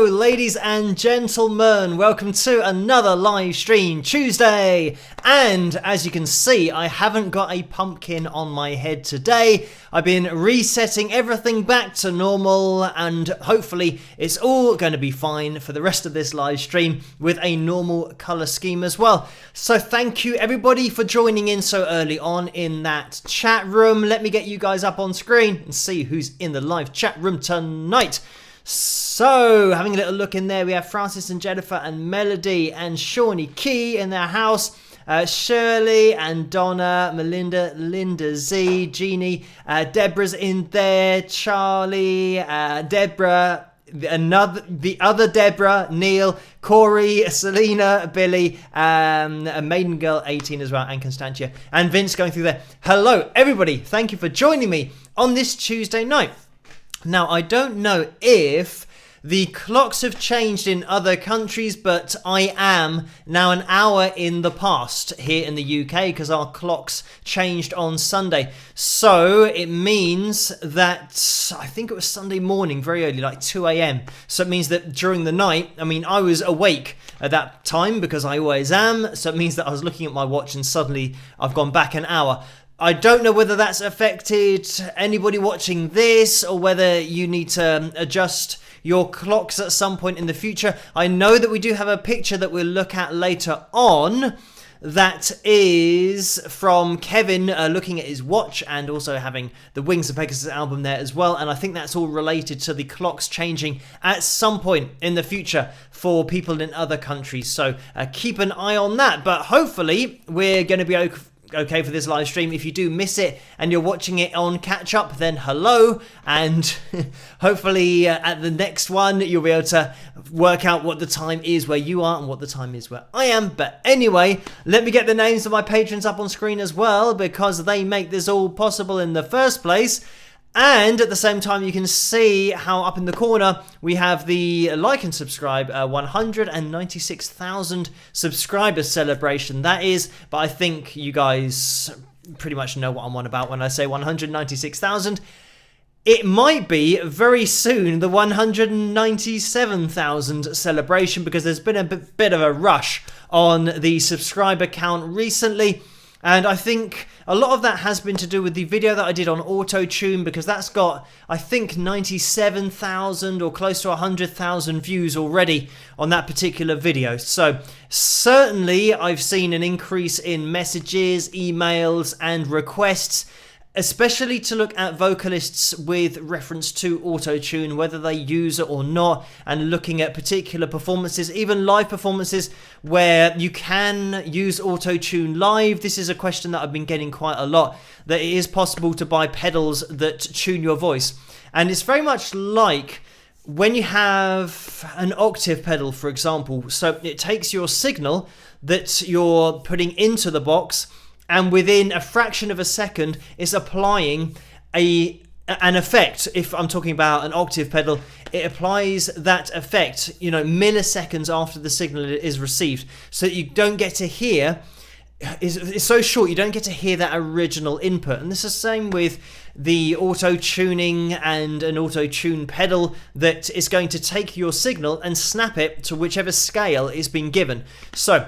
Hello ladies and gentlemen, welcome to another live stream Tuesday, and as you can see I haven't got a pumpkin on my head today. I've been resetting everything back to normal and hopefully it's all going to be fine for the rest of this live stream with a normal colour scheme as well. So thank you everybody for joining in so early on in that chat room. Let me get you guys up on screen and see who's in the live chat room tonight. So, having a little look in there, we have Francis and Jennifer and Melody and Shawnee Key in their house. Shirley and Donna, Melinda, Linda Z, Jeannie, Deborah's in there, Charlie, Deborah, the other Deborah, Neil, Corey, Selena, Billy, a maiden girl 18 as well, and Constantia, and Vince going through there. Hello everybody, thank you for joining me on this Tuesday night. Now, I don't know if the clocks have changed in other countries, but I am now an hour in the past here in the UK because our clocks changed on Sunday. So it means that I think it was Sunday morning, very early, like 2 a.m. So it means that during the night, I mean, I was awake at that time because I always am. So it means that I was looking at my watch and suddenly I've gone back an hour. I don't know whether that's affected anybody watching this or whether you need to adjust your clocks at some point in the future. I know that we do have a picture that we'll look at later on that is from Kevin looking at his watch and also having the Wings of Pegasus album there as well. And I think that's all related to the clocks changing at some point in the future for people in other countries. So keep an eye on that. But hopefully we're going to be okay for this live stream. If you do miss it and you're watching it on catch up, then hello, and hopefully at the next one you'll be able to work out what the time is where you are and what the time is where I am. But anyway, let me get the names of my patrons up on screen as well, because they make this all possible in the first place. And at the same time, you can see how up in the corner we have the like and subscribe 196,000 subscribers celebration. That is, but I think you guys pretty much know what I'm on about when I say 196,000. It might be very soon the 197,000 celebration, because there's been a bit of a rush on the subscriber count recently. And I think a lot of that has been to do with the video that I did on autotune, because that's got, I think, 97,000 or close to 100,000 views already on that particular video. So certainly I've seen an increase in messages, emails and requests, especially to look at vocalists with reference to autotune, whether they use it or not, and looking at particular performances, even live performances where you can use autotune live. This is a question that I've been getting quite a lot, that it is possible to buy pedals that tune your voice. And it's very much like when you have an octave pedal, for example. So it takes your signal that you're putting into the box, and within a fraction of a second is applying an effect. If I'm talking about an octave pedal, it applies that effect, you know, milliseconds after the signal is received, so that you don't get to hear, it's so short, you don't get to hear that original input. And this is the same with the auto-tuning and an auto-tune pedal, that is going to take your signal and snap it to whichever scale is being given. So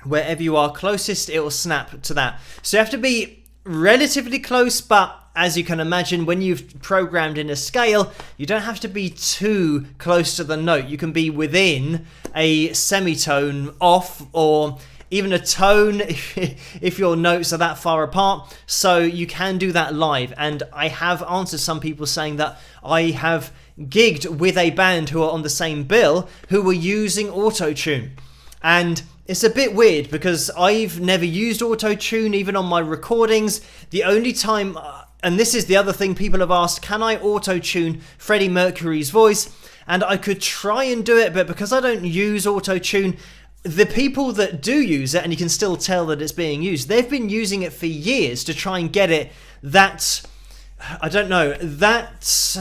wherever you are closest, it will snap to that. So you have to be relatively close, but as you can imagine, when you've programmed in a scale, you don't have to be too close to the note. You can be within a semitone off, or even a tone if your notes are that far apart. So you can do that live. And I have answered some people saying that I have gigged with a band who are on the same bill who were using autotune. And it's a bit weird because I've never used auto-tune even on my recordings. The only time, and this is the other thing people have asked, can I auto-tune Freddie Mercury's voice? And I could try and do it, but because I don't use auto-tune, the people that do use it, and you can still tell that it's being used, they've been using it for years to try and get it that, I don't know, that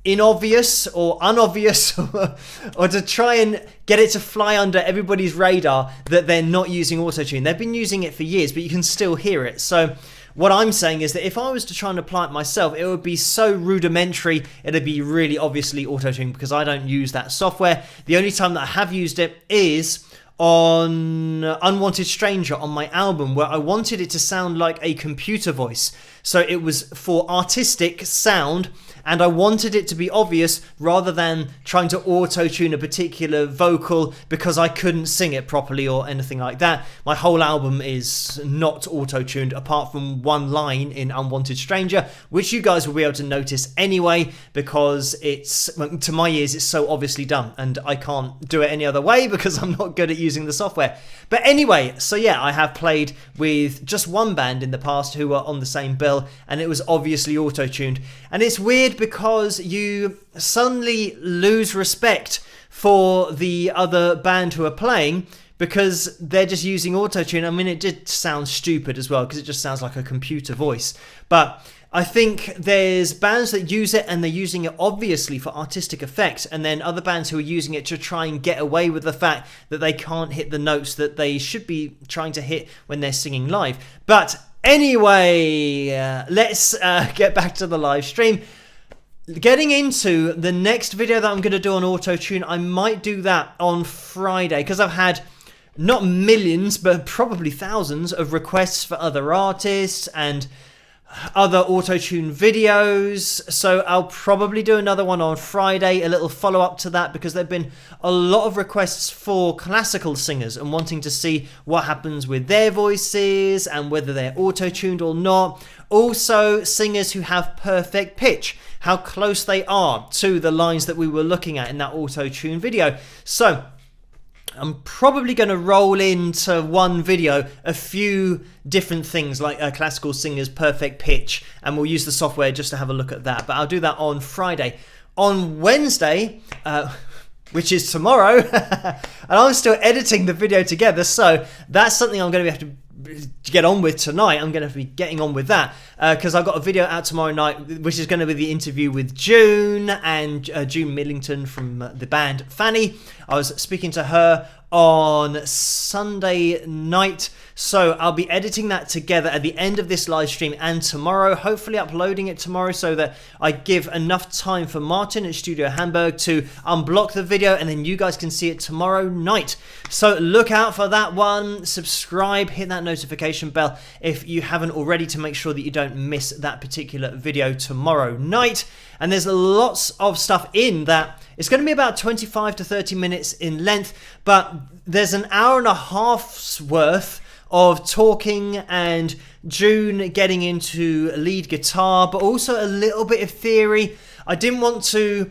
inobvious or unobvious, or to try and get it to fly under everybody's radar that they're not using autotune. They've been using it for years, but you can still hear it. So what I'm saying is that if I was to try and apply it myself, it would be so rudimentary, it'd be really obviously auto-tuned because I don't use that software. The only time that I have used it is on Unwanted Stranger on my album, where I wanted it to sound like a computer voice. So it was for artistic sound, and I wanted it to be obvious rather than trying to auto-tune a particular vocal because I couldn't sing it properly or anything like that. My whole album is not auto-tuned apart from one line in Unwanted Stranger, which you guys will be able to notice anyway because it's, to my ears, it's so obviously done and I can't do it any other way because I'm not good at using the software. But anyway, so yeah, I have played with just one band in the past who were on the same bill and it was obviously auto-tuned. And it's weird because you suddenly lose respect for the other band who are playing because they're just using autotune. I mean, it did sound stupid as well because it just sounds like a computer voice. But I think there's bands that use it and they're using it obviously for artistic effects, and then other bands who are using it to try and get away with the fact that they can't hit the notes that they should be trying to hit when they're singing live. But anyway, let's get back to the live stream. Getting into the next video that I'm going to do on autotune, I might do that on Friday because I've had not millions but probably thousands of requests for other artists and other autotune videos, so I'll probably do another one on Friday, a little follow-up to that, because there have been a lot of requests for classical singers and wanting to see what happens with their voices and whether they're auto-tuned or not. Also, singers who have perfect pitch, how close they are to the lines that we were looking at in that auto-tune video. So I'm probably going to roll into one video a few different things like classical singers, perfect pitch, and we'll use the software just to have a look at that. But I'll do that on Friday. On Wednesday, which is tomorrow, and I'm still editing the video together, so that's something I'm going to have to get on with tonight. I'm going to be getting on with that because I've got a video out tomorrow night, which is going to be the interview with June and June Millington from the band Fanny. I was speaking to her on Sunday night, so I'll be editing that together at the end of this live stream and tomorrow, hopefully uploading it tomorrow so that I give enough time for Martin at Studio Hamburg to unblock the video and then you guys can see it tomorrow night. So look out for that one, subscribe, hit that notification bell if you haven't already to make sure that you don't miss that particular video tomorrow night. And there's lots of stuff in that. It's going to be about 25 to 30 minutes in length, but there's an hour and a half's worth of talking and June getting into lead guitar, but also a little bit of theory. I didn't want to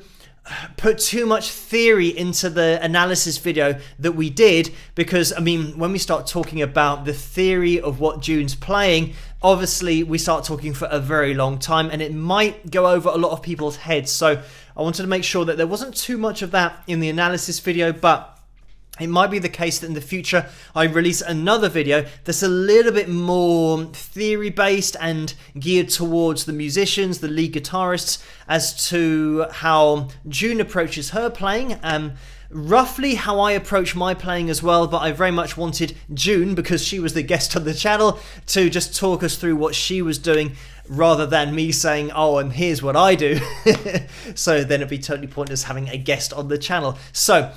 put too much theory into the analysis video that we did because, I mean, when we start talking about the theory of what June's playing, obviously we start talking for a very long time and it might go over a lot of people's heads. So I wanted to make sure that there wasn't too much of that in the analysis video, but it might be the case that in the future I release another video that's a little bit more theory based and geared towards the musicians, the lead guitarists, as to how June approaches her playing, roughly how I approach my playing as well. But I very much wanted June, because she was the guest on the channel, to just talk us through what she was doing rather than me saying, oh, and here's what I do. So then it'd be totally pointless having a guest on the channel. So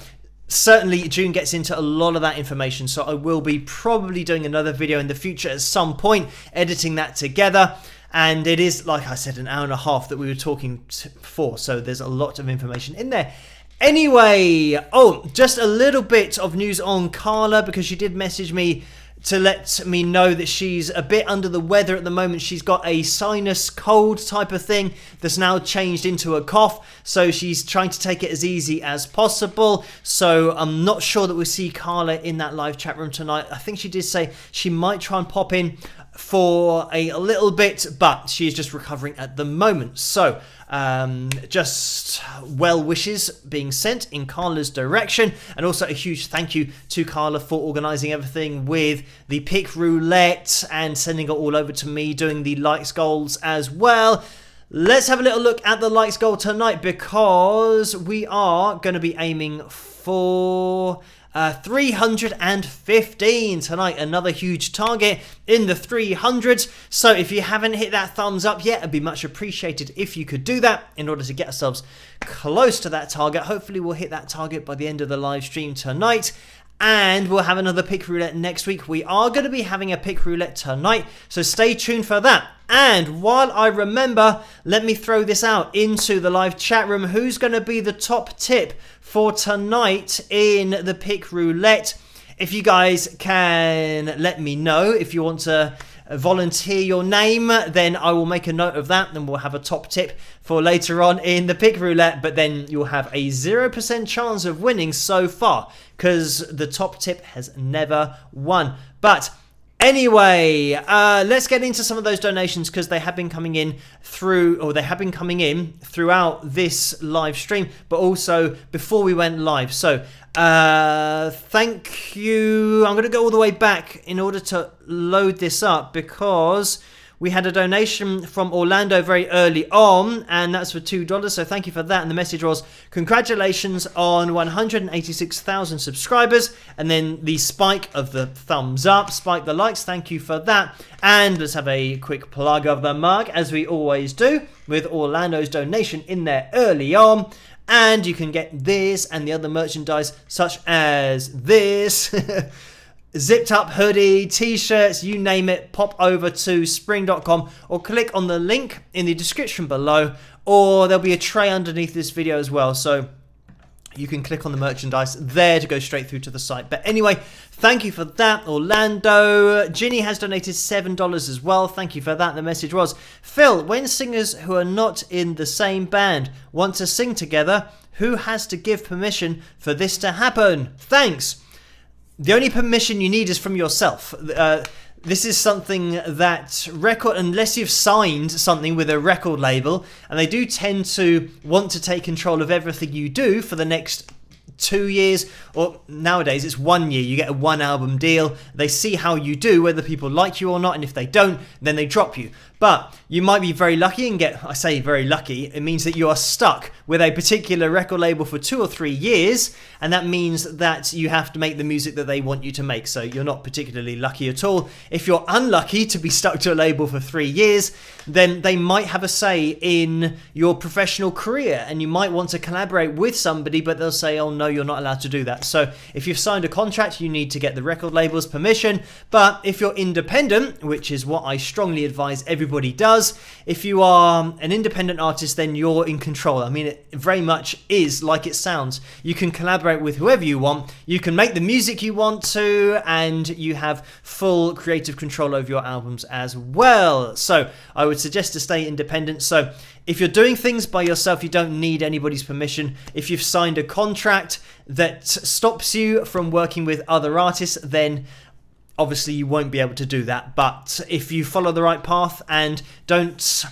certainly June gets into a lot of that information, so I will be probably doing another video in the future at some point, editing that together. And it is, like I said, an hour and a half that we were talking for, so there's a lot of information in there. Anyway, oh, just a little bit of news on Carla, because she did message me to let me know that she's a bit under the weather at the moment. She's got a sinus cold type of thing that's now changed into a cough, so she's trying to take it as easy as possible. So I'm not sure that we'll see Carla in that live chat room tonight. I think she did say she might try and pop in for a little bit, but she's just recovering at the moment. So just well wishes being sent in Carla's direction, and also a huge thank you to Carla for organising everything with the pick roulette and sending it all over to me, doing the likes goals as well. Let's have a little look at the likes goal tonight, because we are going to be aiming for 315 tonight. Another huge target in the 300s. So if you haven't hit that thumbs up yet, it'd be much appreciated if you could do that in order to get ourselves close to that target. Hopefully we'll hit that target by the end of the live stream tonight. And we'll have another pick roulette next week. We are going to be having a pick roulette tonight, so stay tuned for that. And while I remember, let me throw this out into the live chat room. Who's going to be the top tip for tonight in the pick roulette? If you guys can let me know if you want to volunteer your name, then I will make a note of that, and we'll have a top tip for later on in the pick roulette. But then you'll have a 0% chance of winning so far, because the top tip has never won. But anyway, let's get into some of those donations, because they have been coming in throughout this live stream, but also before we went live. So thank you. I'm going to go all the way back in order to load this up, because we had a donation from Orlando very early on, and that's for $2. So thank you for that. And the message was, congratulations on 186,000 subscribers. And then the spike of the thumbs up, spike the likes. Thank you for that. And let's have a quick plug of the mug, as we always do, with Orlando's donation in there early on. And you can get this and the other merchandise, such as this zipped up hoodie, t-shirts, you name it. Pop over to spring.com or click on the link in the description below, or there'll be a tray underneath this video as well, so you can click on the merchandise there to go straight through to the site. But anyway, thank you for that, Orlando. Ginny has donated $7 as well. Thank you for that. The message was, Phil, when singers who are not in the same band want to sing together, who has to give permission for this to happen? Thanks. The only permission you need is from yourself. This is something that unless you've signed something with a record label, and they do tend to want to take control of everything you do for the next 2 years, or nowadays it's 1 year. You get a 1 album deal. They see how you do, whether people like you or not, and if they don't, then they drop you. But you might be very lucky and I say very lucky, it means that you are stuck with a particular record label for 2 or 3 years, and that means that you have to make the music that they want you to make. So you're not particularly lucky at all. If you're unlucky to be stuck to a label for 3 years, then they might have a say in your professional career, and you might want to collaborate with somebody, but they'll say, oh no, you're not allowed to do that. So if you've signed a contract, you need to get the record label's permission. But if you're independent, which is what I strongly advise everybody does, if you are an independent artist, then you're in control. I mean, it very much is like it sounds. You can collaborate with whoever you want, you can make the music you want to, and you have full creative control over your albums as well. So I would suggest to stay independent. So if you're doing things by yourself, you don't need anybody's permission. If you've signed a contract that stops you from working with other artists, then obviously you won't be able to do that. But if you follow the right path and don't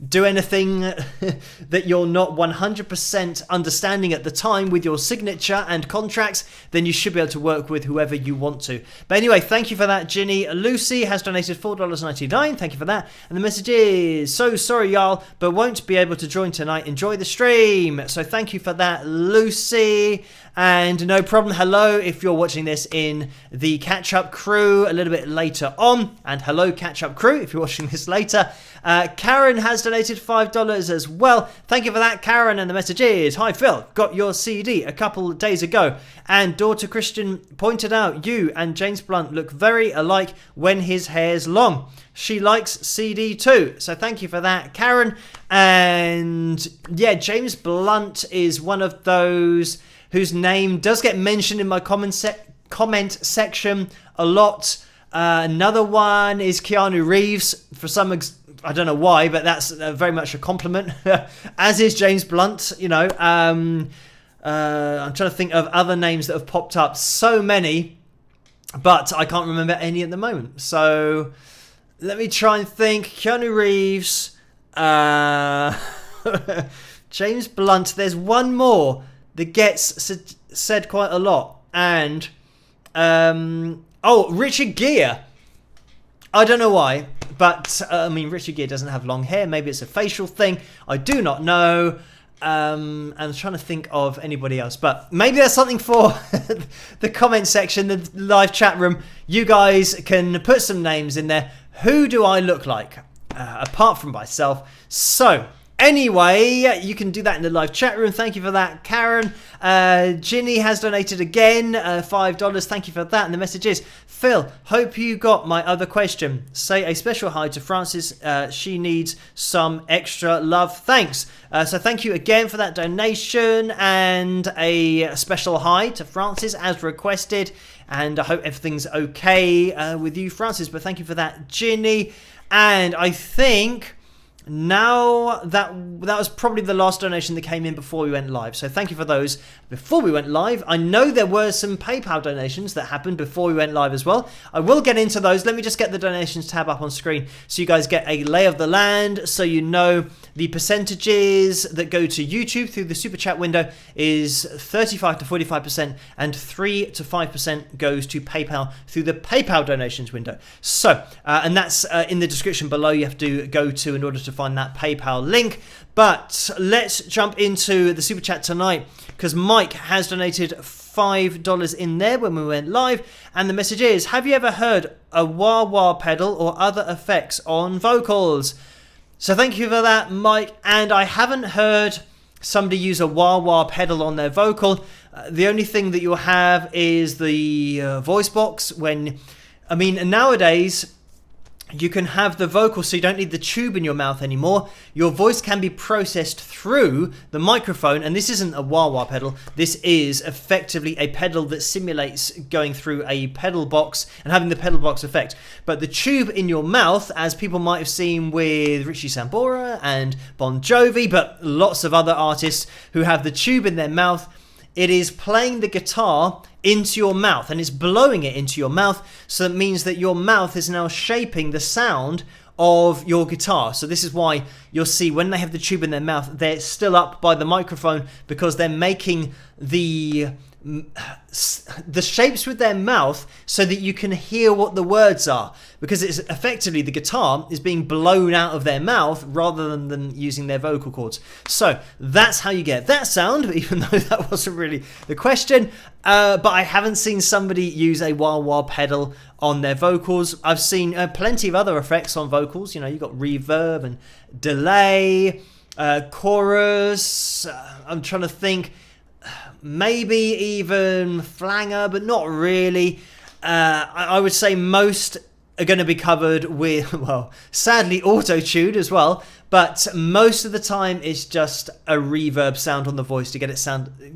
do anything that you're not 100% understanding at the time with your signature and contracts, then you should be able to work with whoever you want to. But anyway, thank you for that, Ginny. Lucy has donated $4.99. Thank you for that. And the message is, so sorry, y'all, but won't be able to join tonight. Enjoy the stream. So thank you for that, Lucy. And no problem. Hello if you're watching this in the catch-up crew a little bit later on. And hello, catch-up crew, if you're watching this later. Karen has donated $5 as well. Thank you for that, Karen. And the message is, hi, Phil. Got your CD a couple of days ago. And daughter Christian pointed out you and James Blunt look very alike when his hair's long. She likes CD too. So thank you for that, Karen. And yeah, James Blunt is one of those whose name does get mentioned in my comment section a lot. Another one is Keanu Reeves. For some, I don't know why, but that's very much a compliment. As is James Blunt, you know. I'm trying to think of other names that have popped up. So many, but I can't remember any at the moment. So let me try and think. Keanu Reeves, James Blunt. There's one more that gets said quite a lot. And, Richard Gere. I don't know why, but, I mean, Richard Gere doesn't have long hair. Maybe it's a facial thing. I do not know. I'm trying to think of anybody else, but maybe that's something for the comment section, the live chat room. You guys can put some names in there. Who do I look like apart from myself? So anyway, you can do that in the live chat room. Thank you for that, Karen. Ginny has donated again, $5. Thank you for that. And the message is, Phil, hope you got my other question. Say a special hi to Francis. She needs some extra love. Thanks. So thank you again for that donation, and a special hi to Francis as requested. And I hope everything's okay with you, Francis. But thank you for that, Ginny. And I think now that was probably the last donation that came in before we went live. So thank you for those before we went live. I know there were some PayPal donations that happened before we went live as well. I will get into those. Let me just get the donations tab up on screen so you guys get a lay of the land, so you know the percentages that go to YouTube through the super chat window is 35 to 45%, and 3 to 5% goes to PayPal through the PayPal donations window. So and that's in the description below. You have to go to in order to find that PayPal link. But let's jump into the super chat tonight, because Mike has donated $5 in there when we went live, and the message is, have you ever heard a wah-wah pedal or other effects on vocals? So thank you for that, Mike. And I haven't heard somebody use a wah-wah pedal on their vocal. The only thing that you'll have is the voice box. Nowadays you can have the vocal, so you don't need the tube in your mouth anymore. Your voice can be processed through the microphone, and this isn't a wah-wah pedal. This is effectively a pedal that simulates going through a pedal box and having the pedal box effect. But the tube in your mouth, as people might have seen with Richie Sambora and Bon Jovi, but lots of other artists who have the tube in their mouth, it is playing the guitar into your mouth, and it's blowing it into your mouth. So that means that your mouth is now shaping the sound of your guitar. So this is why you'll see when they have the tube in their mouth, they're still up by the microphone, because they're making the shapes with their mouth so that you can hear what the words are, because it's effectively the guitar is being blown out of their mouth rather than using their vocal cords. So that's how you get that sound, even though that wasn't really the question. But I haven't seen somebody use a wah-wah pedal on their vocals. I've seen plenty of other effects on vocals. You know, you've got reverb and delay, chorus. I'm trying to think. Maybe even flanger, but not really. I would say most are going to be covered with, well, sadly, auto-tune as well. But most of the time, it's just a reverb sound on the voice to get it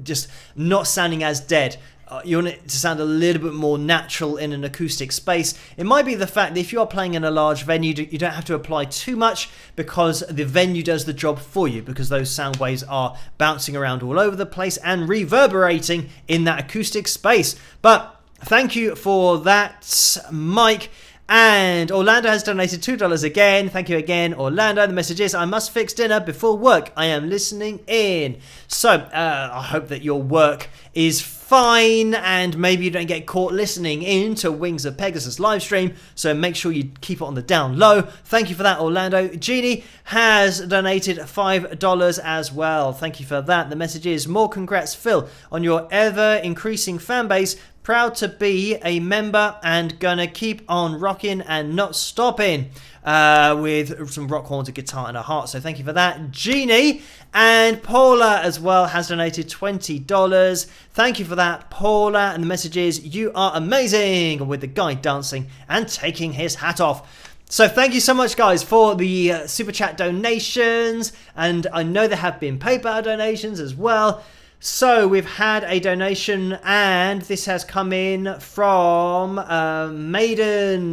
just not sounding as dead. You want it to sound a little bit more natural in an acoustic space. It might be the fact that if you are playing in a large venue, you don't have to apply too much, because the venue does the job for you, because those sound waves are bouncing around all over the place and reverberating in that acoustic space. But thank you for that, Mike. And Orlando has donated $2 again. Thank you again, Orlando. The message is, I must fix dinner before work. I am listening in. So I hope that your work is fine, and maybe you don't get caught listening in to Wings of Pegasus live stream, so make sure you keep it on the down low. Thank you for that, Orlando. Jeannie has donated $5 as well. Thank you for that. The message is, more congrats, Phil, on your ever increasing fan base. Proud to be a member and gonna keep on rocking and not stopping, with some rock horns, a guitar and a heart. So thank you for that, Jeannie. And Paula as well has donated $20. Thank you for that, Paula. And the message is, you are amazing, with the guy dancing and taking his hat off. So thank you so much, guys, for the super chat donations, and I know there have been PayPal donations as well. So we've had a donation, and this has come in from Maiden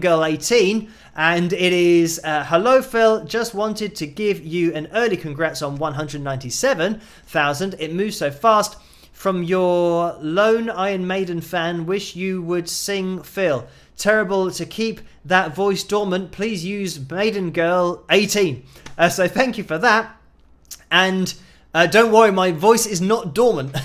Girl 18, and it is, hello Phil, just wanted to give you an early congrats on 197,000. It moves so fast. From your lone Iron Maiden fan, wish you would sing Phil. Terrible to keep that voice dormant. Please use Maiden Girl 18. So thank you for that. And don't worry, my voice is not dormant,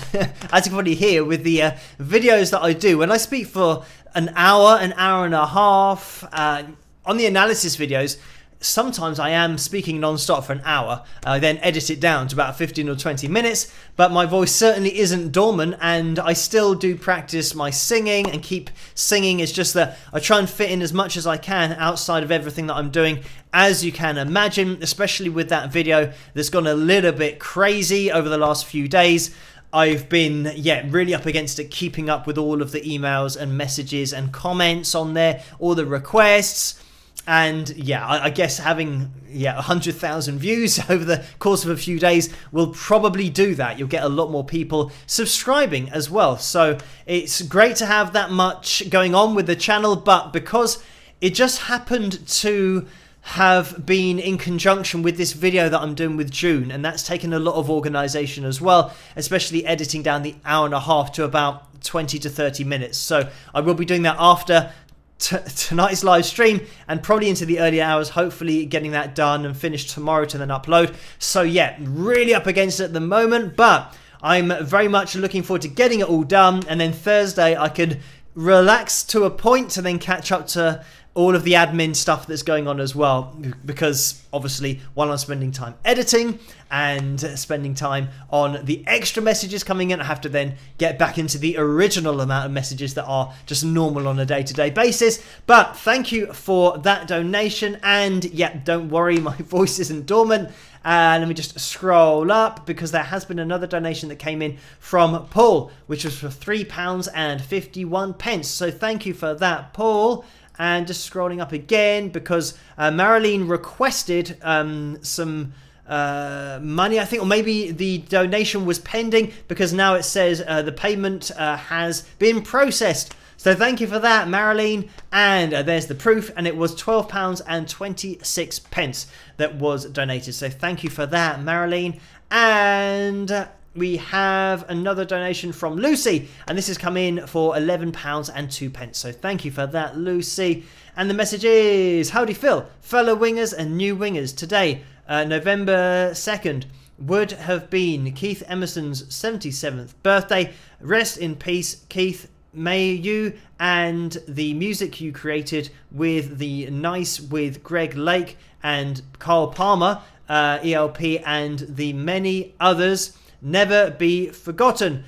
as you can probably hear with the videos that I do. When I speak for an hour and a half, on the analysis videos, sometimes I am speaking non-stop for an hour. I then edit it down to about 15 or 20 minutes, but my voice certainly isn't dormant, and I still do practice my singing and keep singing. It's just that I try and fit in as much as I can outside of everything that I'm doing, as you can imagine, especially with that video that's gone a little bit crazy over the last few days. I've been, really up against it, keeping up with all of the emails and messages and comments on there, all the requests. And I guess having 100,000 views over the course of a few days will probably do that. You'll get a lot more people subscribing as well. So it's great to have that much going on with the channel, but because it just happened to have been in conjunction with this video that I'm doing with June, and that's taken a lot of organization as well, especially editing down the hour and a half to about 20 to 30 minutes. So I will be doing that after tonight's live stream and probably into the early hours, hopefully getting that done and finished tomorrow to then upload. So really up against it at the moment, but I'm very much looking forward to getting it all done, and then Thursday I could relax to a point and then catch up to all of the admin stuff that's going on as well, because obviously while I'm spending time editing and spending time on the extra messages coming in, I have to then get back into the original amount of messages that are just normal on a day-to-day basis. But thank you for that donation, and don't worry, my voice isn't dormant. Let me just scroll up, because there has been another donation that came in from Paul, which was for £3.51. So thank you for that, Paul. And just scrolling up again, because Marilyn requested some money, I think, or maybe the donation was pending, because now it says the payment has been processed. So thank you for that, Marilyn. And there's the proof, and it was £12.26 that was donated. So thank you for that, Marilyn. And we have another donation from Lucy, and this has come in for £11.02. So thank you for that, Lucy. And the message is: howdy Phil, fellow wingers and new wingers. Today, November 2nd, would have been Keith Emerson's 77th birthday. Rest in peace, Keith. May you and the music you created with the Nice with Greg Lake and Carl Palmer, ELP, and the many others never be forgotten,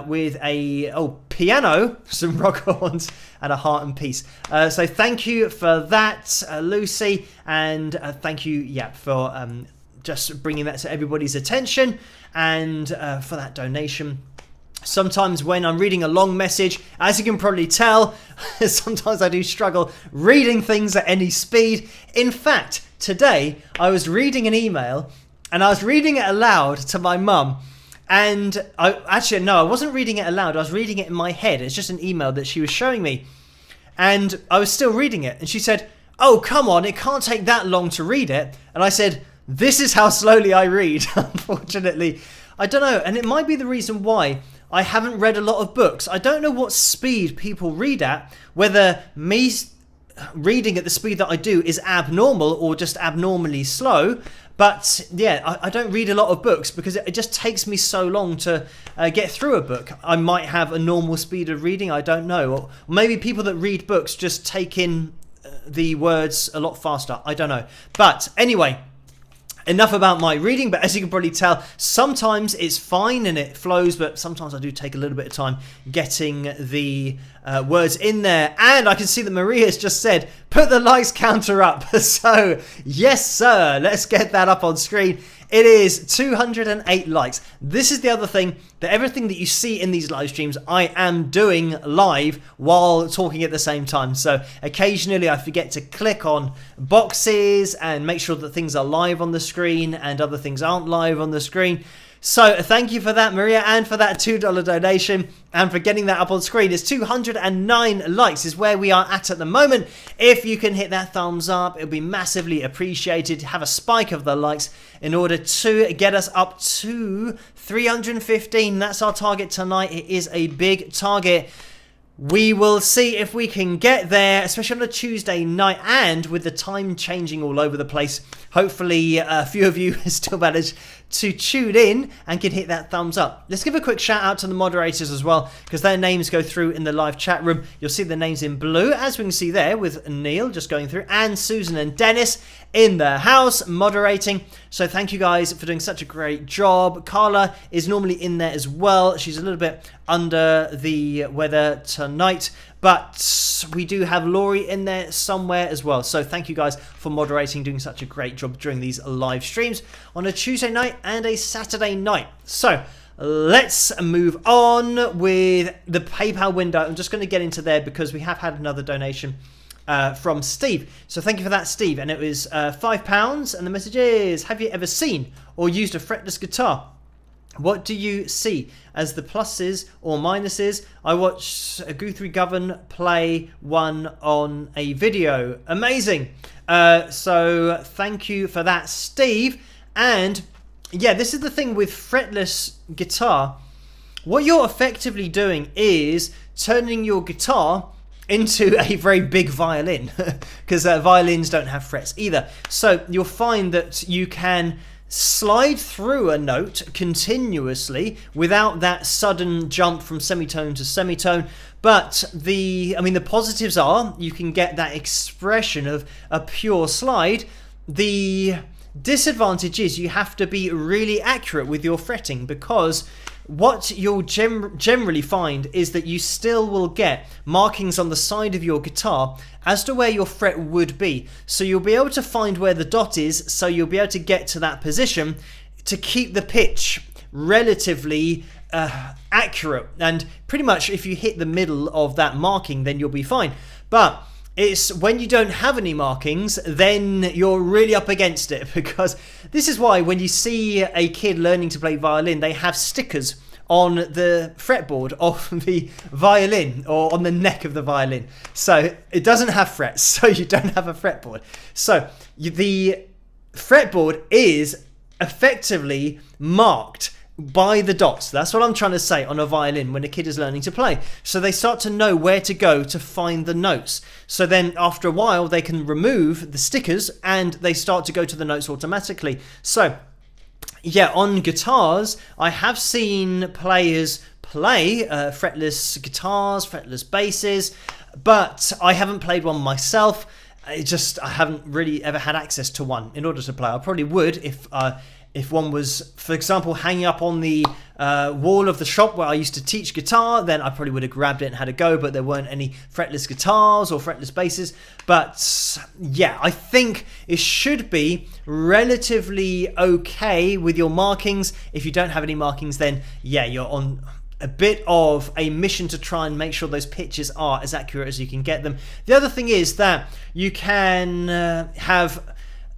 with a piano, some rock horns, and a heart and peace. So thank you for that, Lucy, and thank you for just bringing that to everybody's attention, and for that donation. Sometimes when I'm reading a long message, as you can probably tell, sometimes I do struggle reading things at any speed. In fact, today I was reading an email, and I was reading it aloud to my mum. And I wasn't reading it aloud. I was reading it in my head. It's just an email that she was showing me. And I was still reading it. And she said, "Oh, come on, it can't take that long to read it." And I said, "This is how slowly I read." Unfortunately, I don't know. And it might be the reason why I haven't read a lot of books. I don't know what speed people read at, whether me reading at the speed that I do is abnormal or just abnormally slow. But I don't read a lot of books because it just takes me so long to get through a book. I might have a normal speed of reading, I don't know. Or maybe people that read books just take in the words a lot faster, I don't know. But anyway, enough about my reading, but as you can probably tell, sometimes it's fine and it flows, but sometimes I do take a little bit of time getting the words in there. And I can see that Maria's just said, put the likes counter up. So yes, sir, let's get that up on screen. It is 208 likes. This is the other thing, that everything that you see in these live streams, I am doing live while talking at the same time. So occasionally I forget to click on boxes and make sure that things are live on the screen and other things aren't live on the screen. So thank you for that, Maria, and for that $2 donation, and for getting that up on screen. It's 209 likes is where we are at the moment. If you can hit that thumbs up, it'll be massively appreciated. Have a spike of the likes in order to get us up to 315. That's our target tonight. It is a big target. We will see if we can get there, especially on a Tuesday night, and with the time changing all over the place, hopefully a few of you still manage to tune in and can hit that thumbs up. Let's give a quick shout out to the moderators as well, because their names go through in the live chat room. You'll see the names in blue, as we can see there, with Neil just going through, and Susan and Dennis in the house moderating. So thank you guys for doing such a great job. Carla is normally in there as well. She's a little bit under the weather tonight, but we do have Laurie in there somewhere as well. So thank you guys for moderating, doing such a great job during these live streams on a Tuesday night and a Saturday night. So let's move on with the PayPal window. I'm just going to get into there because we have had another donation from Steve. So thank you for that, Steve. And it was £5. And the message is, have you ever seen or used a fretless guitar? What do you see as the pluses or minuses? I watched Guthrie Govan play one on a video. Amazing. So thank you for that, Steve. And yeah, this is the thing with fretless guitar. What you're effectively doing is turning your guitar into a very big violin, because violins don't have frets either. So you'll find that you can slide through a note continuously without that sudden jump from semitone to semitone. But the positives are you can get that expression of a pure slide. The disadvantage is you have to be really accurate with your fretting, because what you'll generally find is that you still will get markings on the side of your guitar as to where your fret would be. So you'll be able to find where the dot is, so you'll be able to get to that position to keep the pitch relatively accurate. And pretty much if you hit the middle of that marking, then you'll be fine. But it's when you don't have any markings, then you're really up against it, because this is why when you see a kid learning to play violin, they have stickers on the fretboard of the violin or on the neck of the violin. So it doesn't have frets, so you don't have a fretboard. So the fretboard is effectively marked by the dots. That's what I'm trying to say on a violin when a kid is learning to play. So they start to know where to go to find the notes. So then after a while they can remove the stickers and they start to go to the notes automatically. So yeah, on guitars, I have seen players play fretless guitars, fretless basses, but I haven't played one myself. I haven't really ever had access to one in order to play. I probably would if one was, for example, hanging up on the wall of the shop where I used to teach guitar, then I probably would have grabbed it and had a go, but there weren't any fretless guitars or fretless basses. But yeah, I think it should be relatively okay with your markings. If you don't have any markings, then yeah, you're on a bit of a mission to try and make sure those pitches are as accurate as you can get them. The other thing is that you can have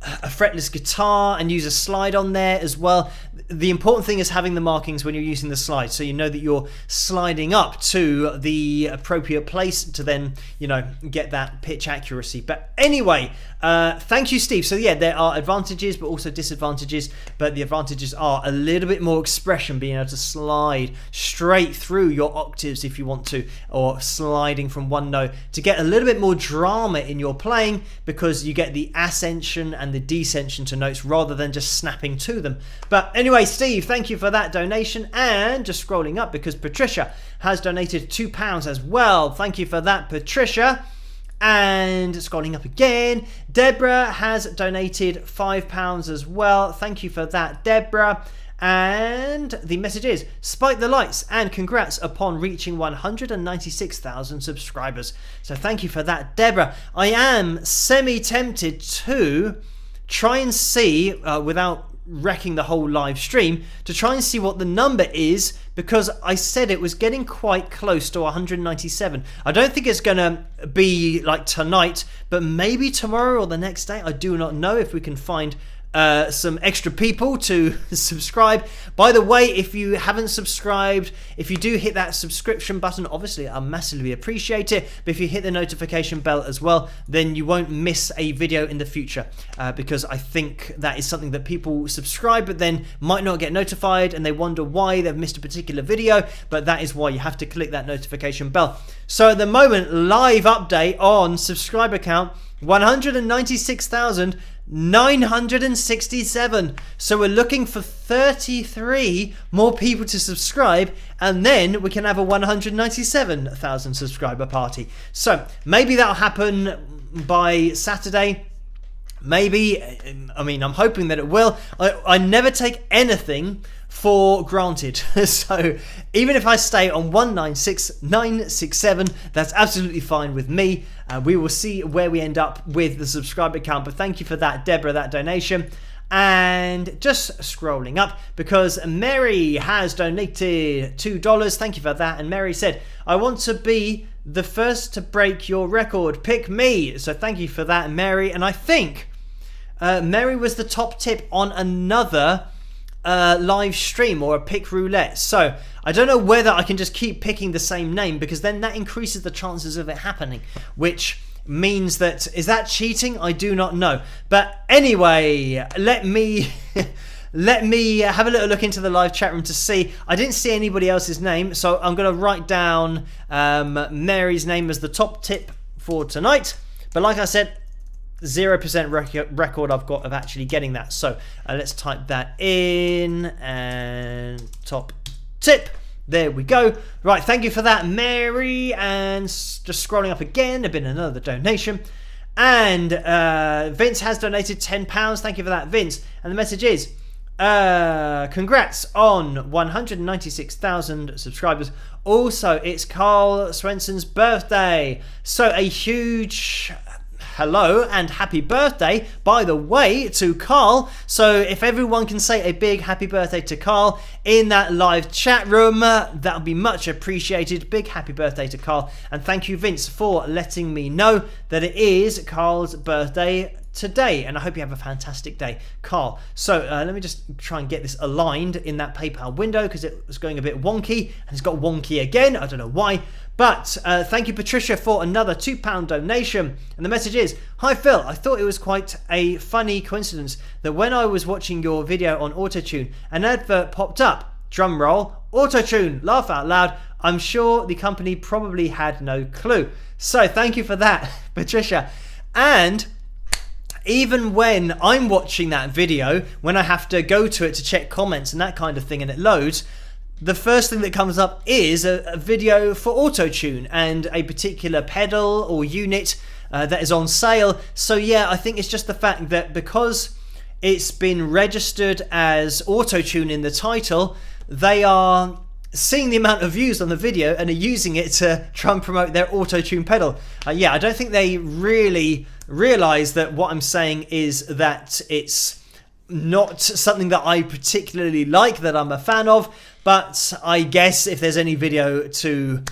a fretless guitar and use a slide on there as well. The important thing is having the markings when you're using the slide, so you know that you're sliding up to the appropriate place to then, you know, get that pitch accuracy. But anyway, thank you, Steve. So yeah, there are advantages but also disadvantages, but the advantages are a little bit more expression, being able to slide straight through your octaves if you want to, or sliding from one note to get a little bit more drama in your playing, because you get the ascension and the descension to notes rather than just snapping to them. But anyway, Steve, thank you for that donation. And just scrolling up, because Patricia has donated £2 as well. Thank you for that, Patricia. And scrolling up again, Deborah has donated £5 as well. Thank you for that, Deborah. And the message is, spike the lights and congrats upon reaching 196,000 subscribers. So thank you for that, Deborah. I am semi-tempted to try and see, without wrecking the whole live stream, to try and see what the number is, because I said it was getting quite close to 197. I don't think it's gonna be like tonight, but maybe tomorrow or the next day. I do not know if we can find some extra people to subscribe. By the way, if you haven't subscribed, if you do hit that subscription button, obviously I massively appreciate it, but if you hit the notification bell as well, then you won't miss a video in the future, because I think that is something that people subscribe but then might not get notified, and they wonder why they've missed a particular video, but that is why you have to click that notification bell. So at the moment, live update on subscriber count, 196,967. So we're looking for 33 more people to subscribe, and then we can have a 197,000 subscriber party. So maybe that'll happen by Saturday. Maybe, I mean, I'm hoping that it will. I never take anything for granted. So even if I stay on 196,967, that's absolutely fine with me. We will see where we end up with the subscriber count. But thank you for that, Deborah, that donation. And just scrolling up, because Mary has donated $2. Thank you for that. And Mary said, I want to be the first to break your record. Pick me. So thank you for that, Mary. And I think Mary was the top tip on another live stream or a pick roulette. So I don't know whether I can just keep picking the same name, because then that increases the chances of it happening, which means that, is that cheating? I do not know. But anyway, let me have a little look into the live chat room to see. I didn't see anybody else's name, so I'm going to write down Mary's name as the top tip for tonight. But like I said, 0% record I've got of actually getting that. So let's type that in, and top tip. There we go. Right, thank you for that, Mary. And just scrolling up again, there's been another donation. And Vince has donated £10. Thank you for that, Vince. And the message is, congrats on 196,000 subscribers. Also, it's Carl Swenson's birthday. So a huge hello and happy birthday, by the way, to Carl. So if everyone can say a big happy birthday to Carl in that live chat room, that'll be much appreciated. Big happy birthday to Carl. And thank you, Vince, for letting me know that it is Carl's birthday today, and I hope you have a fantastic day, Carl. So let me just try and get this aligned in that PayPal window, because it was going a bit wonky, and it's got wonky again. I don't know why. But thank you, Patricia, for another £2 donation. And the message is, hi Phil, I thought it was quite a funny coincidence that when I was watching your video on autotune, an advert popped up. Drum roll, autotune, laugh out loud. I'm sure the company probably had no clue. So thank you for that, Patricia. And even when I'm watching that video, when I have to go to it to check comments and that kind of thing, and it loads, the first thing that comes up is a video for autotune and a particular pedal or unit that is on sale. So yeah, I think it's just the fact that because it's been registered as autotune in the title, they are seeing the amount of views on the video and are using it to try and promote their autotune pedal. Yeah, I don't think they really realize that what I'm saying is that it's not something that I particularly like, that I'm a fan of. But I guess if there's any video to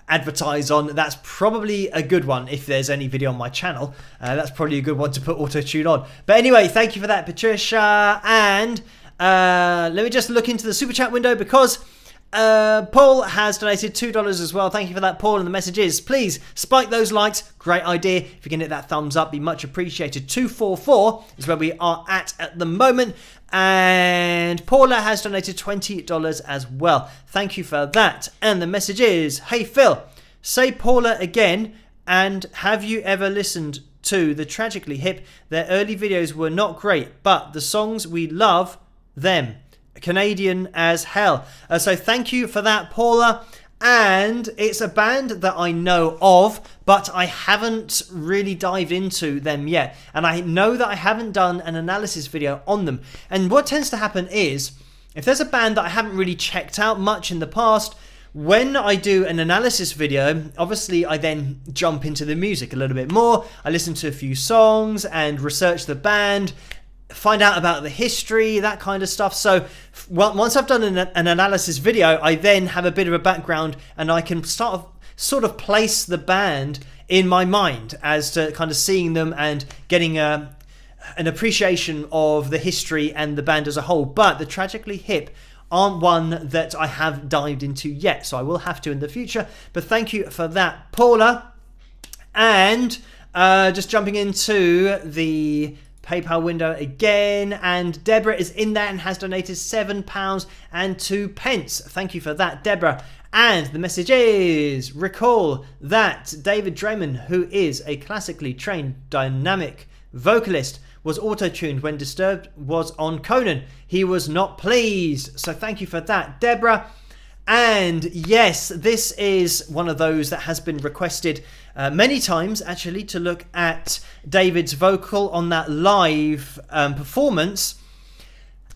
advertise on, that's probably a good one. If there's any video on my channel, that's probably a good one to put autotune on. But anyway, thank you for that, Patricia. And let me just look into the super chat window, because Paul has donated $2 as well. Thank you for that, Paul. And the message is, please spike those likes. Great idea. If you can hit that thumbs up, be much appreciated. 244 is where we are at the moment. And Paula has donated $20 as well. Thank you for that. And the message is, hey Phil, say Paula again, and have you ever listened to the Tragically Hip? Their early videos were not great, but the songs, we love them. Canadian as hell. So thank you for that, Paula. And it's a band that I know of, but I haven't really dived into them yet. And I know that I haven't done an analysis video on them. And what tends to happen is, if there's a band that I haven't really checked out much in the past, when I do an analysis video, obviously I then jump into the music a little bit more. I listen to a few songs and research the band, find out about the history, that kind of stuff. So once I've done an analysis video, I then have a bit of a background, and I can sort of place the band in my mind as to kind of seeing them and getting a an appreciation of the history and the band as a whole. But the Tragically Hip aren't one that I have dived into yet, so I will have to in the future. But thank you for that, Paula. And just jumping into the PayPal window again, and Deborah is in there and has donated £7.02. Thank you for that, Deborah. And the message is, recall that David Draymond, who is a classically trained dynamic vocalist, was auto-tuned when Disturbed was on Conan. He was not pleased. So thank you for that, Deborah. And yes, this is one of those that has been requested many times, actually, to look at David's vocal on that live performance.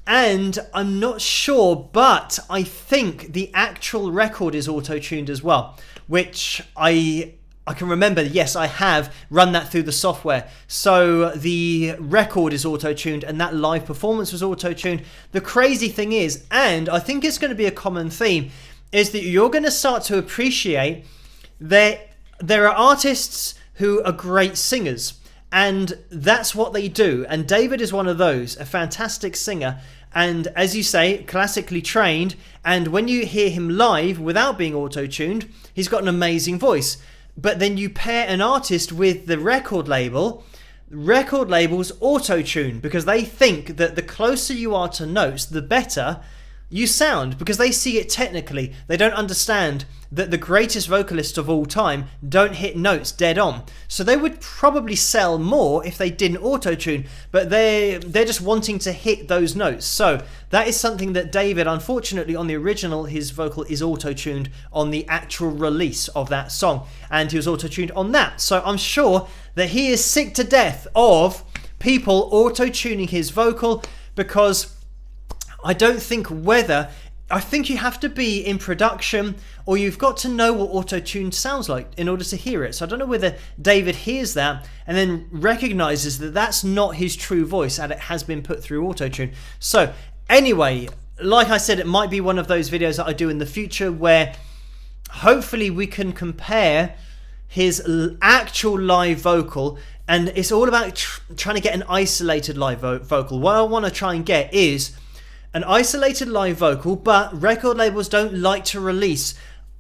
And I'm not sure, but I think the actual record is auto-tuned as well, which I can remember. Yes, I have run that through the software. So the record is auto-tuned and that live performance was auto-tuned. The crazy thing is, and I think it's going to be a common theme, is that you're going to start to appreciate that there are artists who are great singers, and that's what they do. And David is one of those, a fantastic singer. And as you say, classically trained. And when you hear him live without being auto-tuned, he's got an amazing voice. But then you pair an artist with the record labels auto-tune, because they think that the closer you are to notes, the better you sound, because they see it technically. They don't understand that the greatest vocalists of all time don't hit notes dead on. So they would probably sell more if they didn't auto-tune, but they're just wanting to hit those notes. So that is something that David, unfortunately, on the original, his vocal is auto-tuned on the actual release of that song, and he was auto-tuned on that. So I'm sure that he is sick to death of people auto-tuning his vocal, because I don't think I think you have to be in production, or you've got to know what auto-tune sounds like in order to hear it. So I don't know whether David hears that and then recognizes that that's not his true voice and it has been put through auto-tune. So anyway, like I said, it might be one of those videos that I do in the future where hopefully we can compare his actual live vocal, and it's all about trying to get an isolated live vocal. What I want to try and get is an isolated live vocal, but record labels don't like to release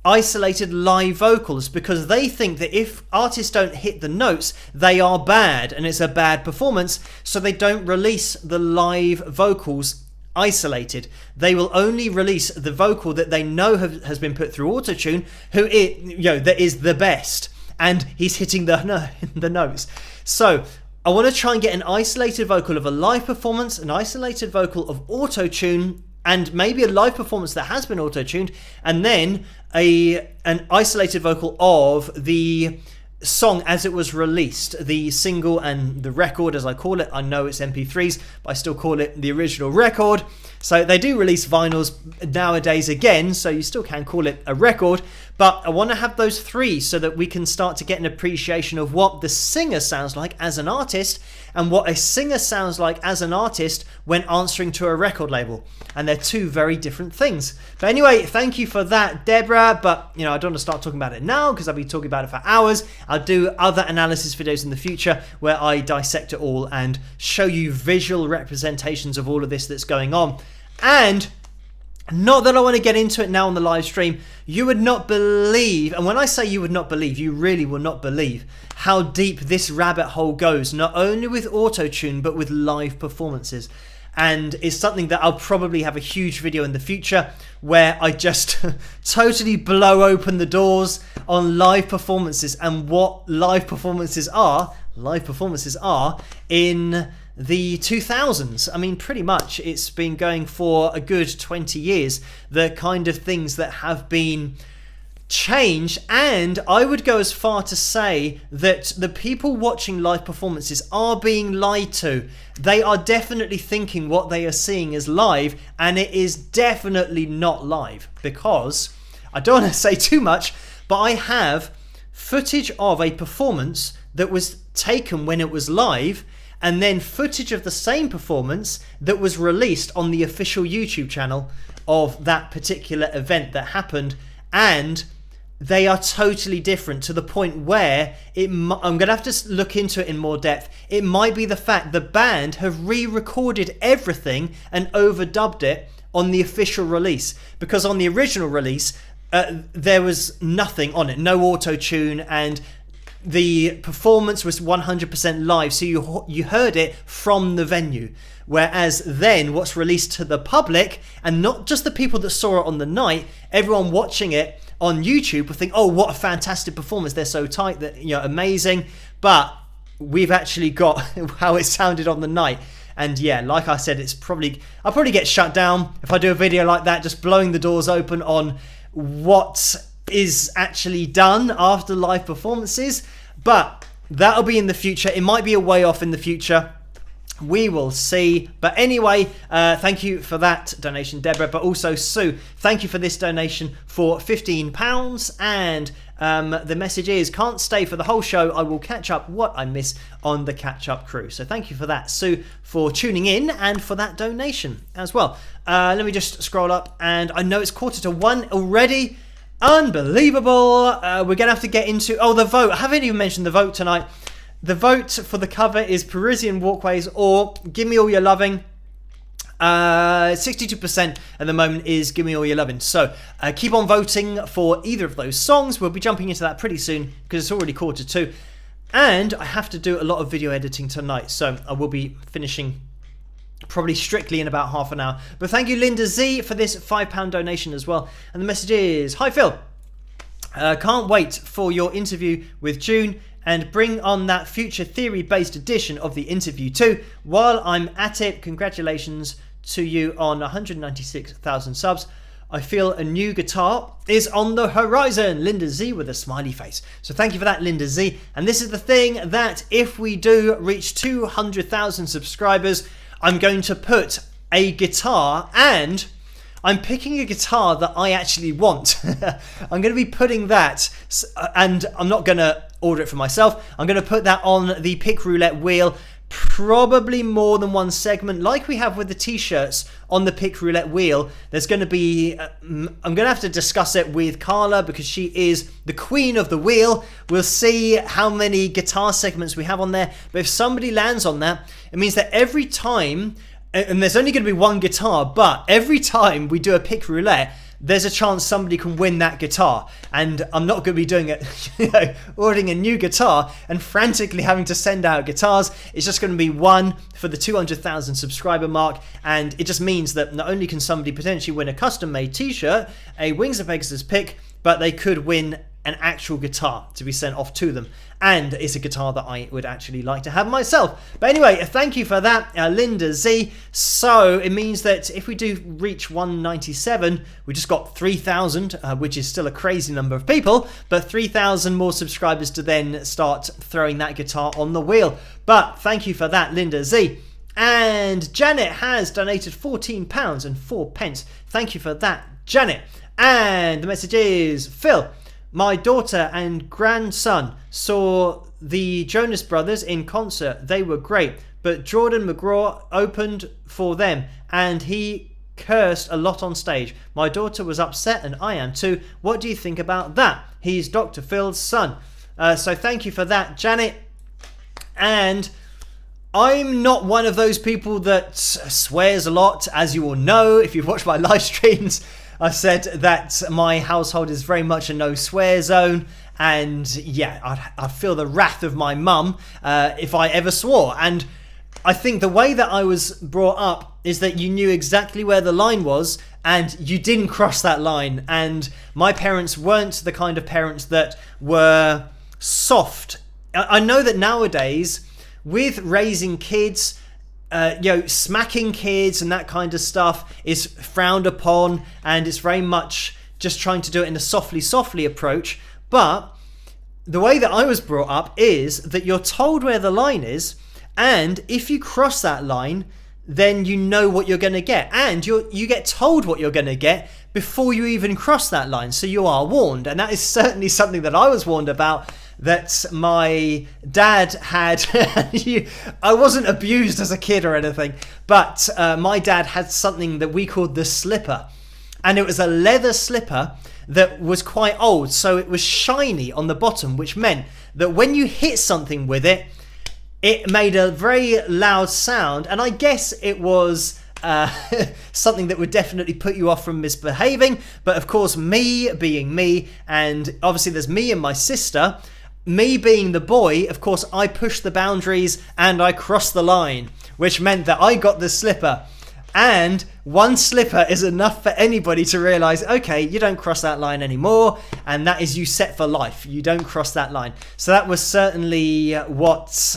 isolated live vocals because they think that if artists don't hit the notes, they are bad and it's a bad performance, so they don't release the live vocals isolated. They will only release the vocal that they know has been put through autotune, that is the best, and he's hitting the notes. So I want to try and get an isolated vocal of a live performance, an isolated vocal of auto-tune, and maybe a live performance that has been auto-tuned, and then an isolated vocal of the song as it was released, the single and the record, as I call it. I know it's MP3s, but I still call it the original record. So they do release vinyls nowadays again, so you still can call it a record. But I want to have those three so that we can start to get an appreciation of what the singer sounds like as an artist and what a singer sounds like as an artist when answering to a record label. And they're two very different things. But anyway, thank you for that, Deborah. But, I don't want to start talking about it now because I'll be talking about it for hours. I'll do other analysis videos in the future where I dissect it all and show you visual representations of all of this that's going on. And not that I want to get into it now on the live stream, you would not believe, and when I say you would not believe, you really will not believe how deep this rabbit hole goes, not only with auto-tune, but with live performances. And it's something that I'll probably have a huge video in the future where I just totally blow open the doors on live performances and what live performances are in the 2000s. I mean, pretty much it's been going for a good 20 years, the kind of things that have been changed. And I would go as far to say that the people watching live performances are being lied to. They are definitely thinking what they are seeing is live, and it is definitely not live, because I don't want to say too much, but I have footage of a performance that was taken when it was live, and then footage of the same performance that was released on the official YouTube channel of that particular event that happened. And they are totally different, to the point where I'm going to have to look into it in more depth. It might be the fact the band have re-recorded everything and overdubbed it on the official release, because on the original release there was nothing on it, no auto-tune, and the performance was 100% live, so you heard it from the venue. Whereas then what's released to the public, and not just the people that saw it on the night, everyone watching it on YouTube will think, oh, what a fantastic performance, they're so tight, that, you know, amazing. But we've actually got how it sounded on the night. And yeah, like I said, I'll probably get shut down if I do a video like that, just blowing the doors open on what is actually done after live performances. But that'll be in the future. It might be a way off in the future. We will see. But anyway, thank you for that donation, Deborah. But also, Sue, thank you for this donation for £15. And the message is, can't stay for the whole show. I will catch up what I miss on the catch-up crew. So thank you for that, Sue, for tuning in and for that donation as well. Let me just scroll up. And I know it's 1:45 already. Unbelievable. We're going to have to get into... Oh, the vote. I haven't even mentioned the vote tonight. The vote for the cover is Parisian Walkways or Give Me All Your Loving. 62% at the moment is Give Me All Your Loving. So keep on voting for either of those songs. We'll be jumping into that pretty soon because it's already 1:45. And I have to do a lot of video editing tonight. So I will be finishing probably strictly in about half an hour. But thank you, Linda Z, for this £5 donation as well. And the message is, hi, Phil. Can't wait for your interview with June, and bring on that future theory-based edition of the interview too. While I'm at it, congratulations to you on 196,000 subs. I feel a new guitar is on the horizon. Linda Z with a smiley face. So thank you for that, Linda Z. And this is the thing, that if we do reach 200,000 subscribers, I'm going to put a guitar, and I'm picking a guitar that I actually want. I'm going to be putting that, and I'm not going to order it for myself. I'm going to put that on the pick roulette wheel, probably more than one segment, like we have with the t-shirts on the pick roulette wheel. There's going to be, I'm going to have to discuss it with Carla because she is the queen of the wheel. We'll see how many guitar segments we have on there. But if somebody lands on that, it means that every time, and there's only going to be one guitar, but every time we do a pick roulette, there's a chance somebody can win that guitar. And I'm not going to be doing it, ordering a new guitar and frantically having to send out guitars. It's just going to be one for the 200,000 subscriber mark. And it just means that not only can somebody potentially win a custom made t-shirt, a Wings of Pegasus pick, but they could win an actual guitar to be sent off to them. And it's a guitar that I would actually like to have myself. But anyway, thank you for that, Linda Z. So it means that if we do reach 197, we just got 3,000, which is still a crazy number of people, but 3,000 more subscribers to then start throwing that guitar on the wheel. But thank you for that, Linda Z. And Janet has donated £14 and 4 pence. Thank you for that, Janet. And the message is, Phil, my daughter and grandson saw the Jonas Brothers in concert. They were great, but Jordan McGraw opened for them and he cursed a lot on stage. My daughter was upset and I am too. What do you think about that? He's Dr. Phil's son. So thank you for that, Janet. And I'm not one of those people that swears a lot, as you all know if you've watched my live streams. I said that my household is very much a no swear zone, and yeah, I'd feel the wrath of my mum if I ever swore. And I think the way that I was brought up is that you knew exactly where the line was and you didn't cross that line. And my parents weren't the kind of parents that were soft. I know that nowadays with raising kids, smacking kids and that kind of stuff is frowned upon, and it's very much just trying to do it in a softly approach. But the way that I was brought up is that you're told where the line is, and if you cross that line, then you know what you're going to get, and you get told what you're going to get before you even cross that line, so you are warned. And that is certainly something that I was warned about, that my dad had. I wasn't abused as a kid or anything, but my dad had something that we called the slipper. and it was a leather slipper that was quite old, so it was shiny on the bottom, which meant that when you hit something with it, it made a very loud sound, and I guess it was something that would definitely put you off from misbehaving. But of course, me being me, and obviously there's me and my sister, me being the boy, of course I pushed the boundaries and I crossed the line, which meant that I got the slipper. And one slipper is enough for anybody to realise, okay, you don't cross that line anymore, and that is you set for life. You don't cross that line. So that was certainly what...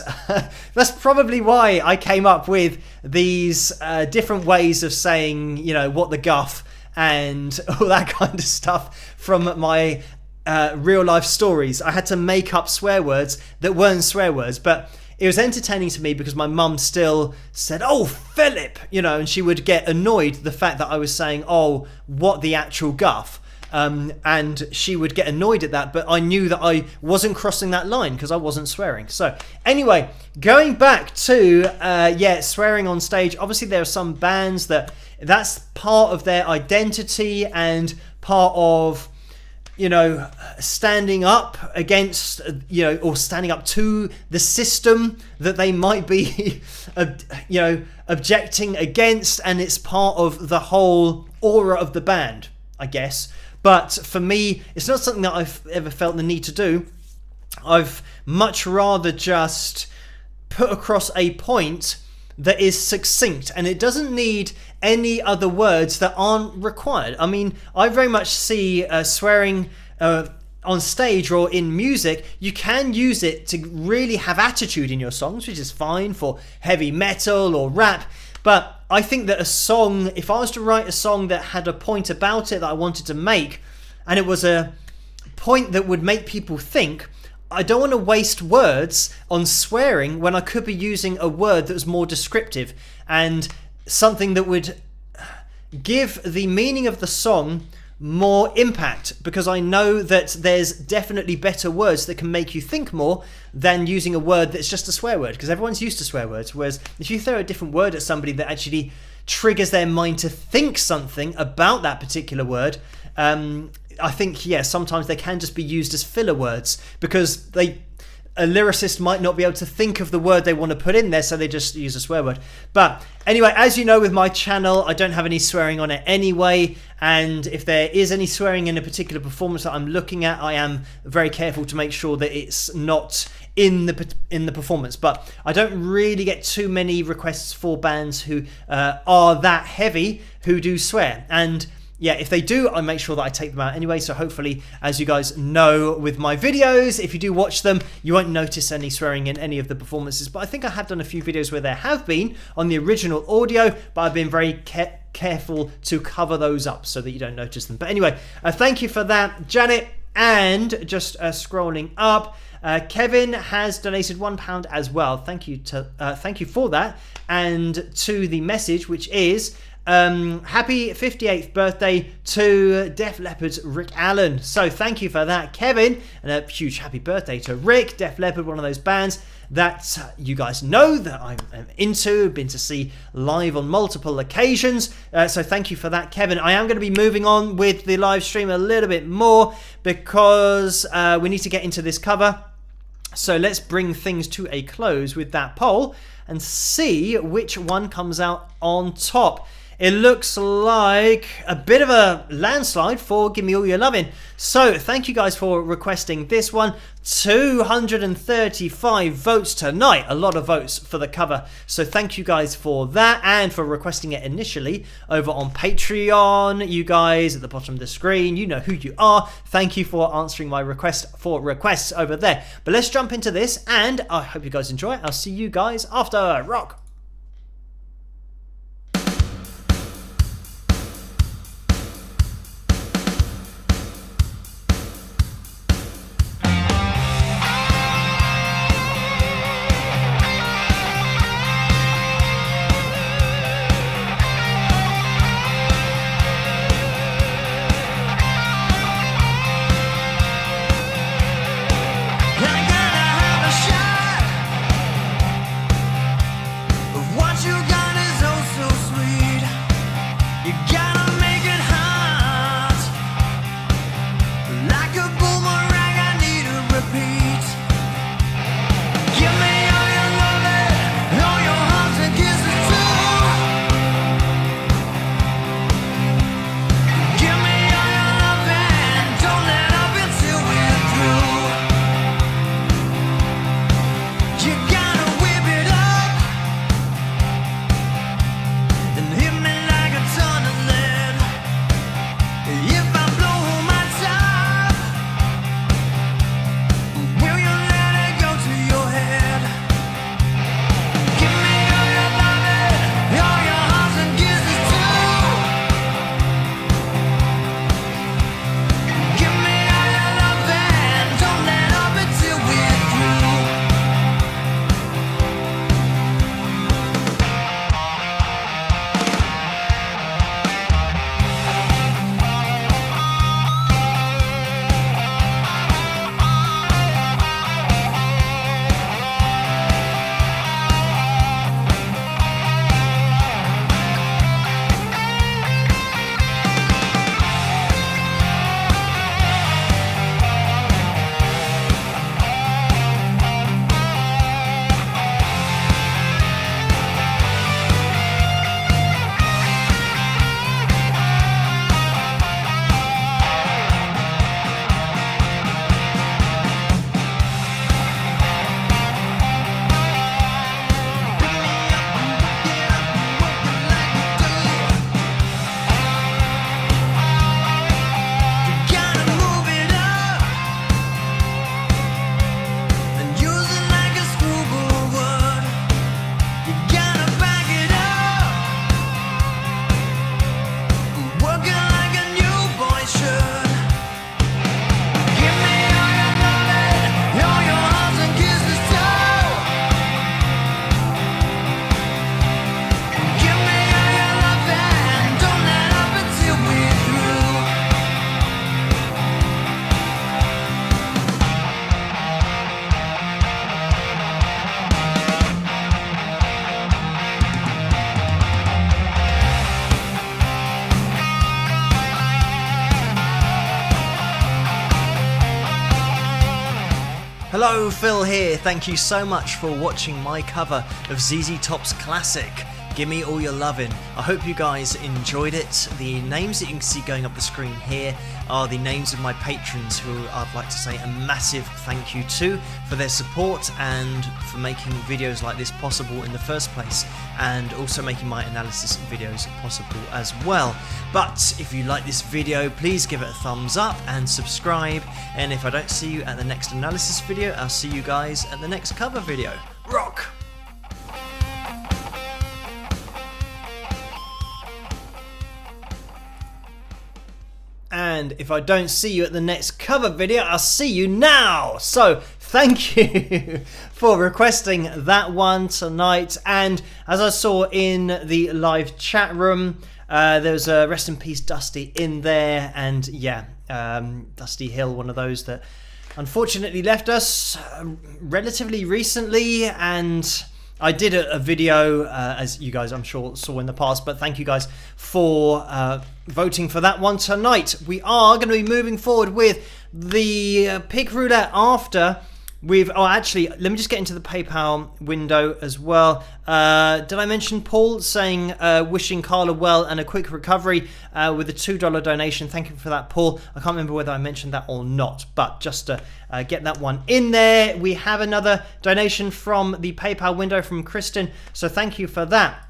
that's probably why I came up with these different ways of saying, you know, what the guff and all that kind of stuff from my real life stories. I had to make up swear words that weren't swear words, but... it was entertaining to me because my mum still said, "Oh, Philip," you know, and she would get annoyed the fact that I was saying, "Oh, what the actual guff," and she would get annoyed at that. But I knew that I wasn't crossing that line because I wasn't swearing. So anyway, going back to swearing on stage. Obviously, there are some bands that's part of their identity and part of, you know, standing up against, you know, or standing up to the system that they might be, you know, objecting against, and it's part of the whole aura of the band, I guess. But for me, it's not something that I've ever felt the need to do. I've much rather just put across a point that is succinct, and it doesn't need any other words that aren't required. I mean, I very much see swearing on stage or in music. You can use it to really have attitude in your songs, which is fine for heavy metal or rap. But I think that a song, if I was to write a song that had a point about it that I wanted to make, and it was a point that would make people think, I don't want to waste words on swearing when I could be using a word that was more descriptive and something that would give the meaning of the song more impact, because I know that there's definitely better words that can make you think more than using a word that's just a swear word, because everyone's used to swear words. Whereas if you throw a different word at somebody that actually triggers their mind to think something about that particular word, I think, yeah, sometimes they can just be used as filler words because a lyricist might not be able to think of the word they want to put in there, so they just use a swear word. But anyway, as you know, with my channel, I don't have any swearing on it anyway, and if there is any swearing in a particular performance that I'm looking at, I am very careful to make sure that it's not in the performance. But I don't really get too many requests for bands who are that heavy who do swear, and yeah, if they do, I make sure that I take them out anyway. So hopefully, as you guys know with my videos, if you do watch them, you won't notice any swearing in any of the performances. But I think I have done a few videos where there have been on the original audio, but I've been very careful to cover those up so that you don't notice them. But anyway, thank you for that, Janet. And just scrolling up, Kevin has donated £1 as well. Thank you for that. And to the message, which is, happy 58th birthday to Def Leppard's Rick Allen. So thank you for that, Kevin, and a huge happy birthday to Rick. Def Leppard, one of those bands that you guys know that I'm into, been to see live on multiple occasions. So thank you for that, Kevin. I am going to be moving on with the live stream a little bit more because we need to get into this cover. So let's bring things to a close with that poll and see which one comes out on top. It looks like a bit of a landslide for Give Me All Your Lovin'. So thank you guys for requesting this one. 235 votes tonight. A lot of votes for the cover. So thank you guys for that and for requesting it initially over on Patreon. You guys at the bottom of the screen, you know who you are. Thank you for answering my requests over there. But let's jump into this, and I hope you guys enjoy it. I'll see you guys after. Rock! Hello, Phil here. Thank you so much for watching my cover of ZZ Top's classic, Gimme All Your Lovin'. I hope you guys enjoyed it. The names that you can see going up the screen here are the names of my patrons who I'd like to say a massive thank you to for their support and for making videos like this possible in the first place, and also making my analysis videos possible as well. But if you like this video, please give it a thumbs up and subscribe, and if I don't see you at the next analysis video, I'll see you guys at the next cover video. Rock! And if I don't see you at the next cover video, I'll see you now. So thank you for requesting that one tonight. And as I saw in the live chat room, there's a rest in peace Dusty in there. And yeah, Dusty Hill, one of those that unfortunately left us relatively recently. And I did a video, as you guys I'm sure saw in the past, but thank you guys for voting for that one tonight. We are going to be moving forward with the pick roulette after we've... Oh, actually, let me just get into the PayPal window as well. Did I mention Paul saying wishing Carla well and a quick recovery with a $2 donation? Thank you for that, Paul. I can't remember whether I mentioned that or not, but just to get that one in there. We have another donation from the PayPal window from Kristen, so thank you for that.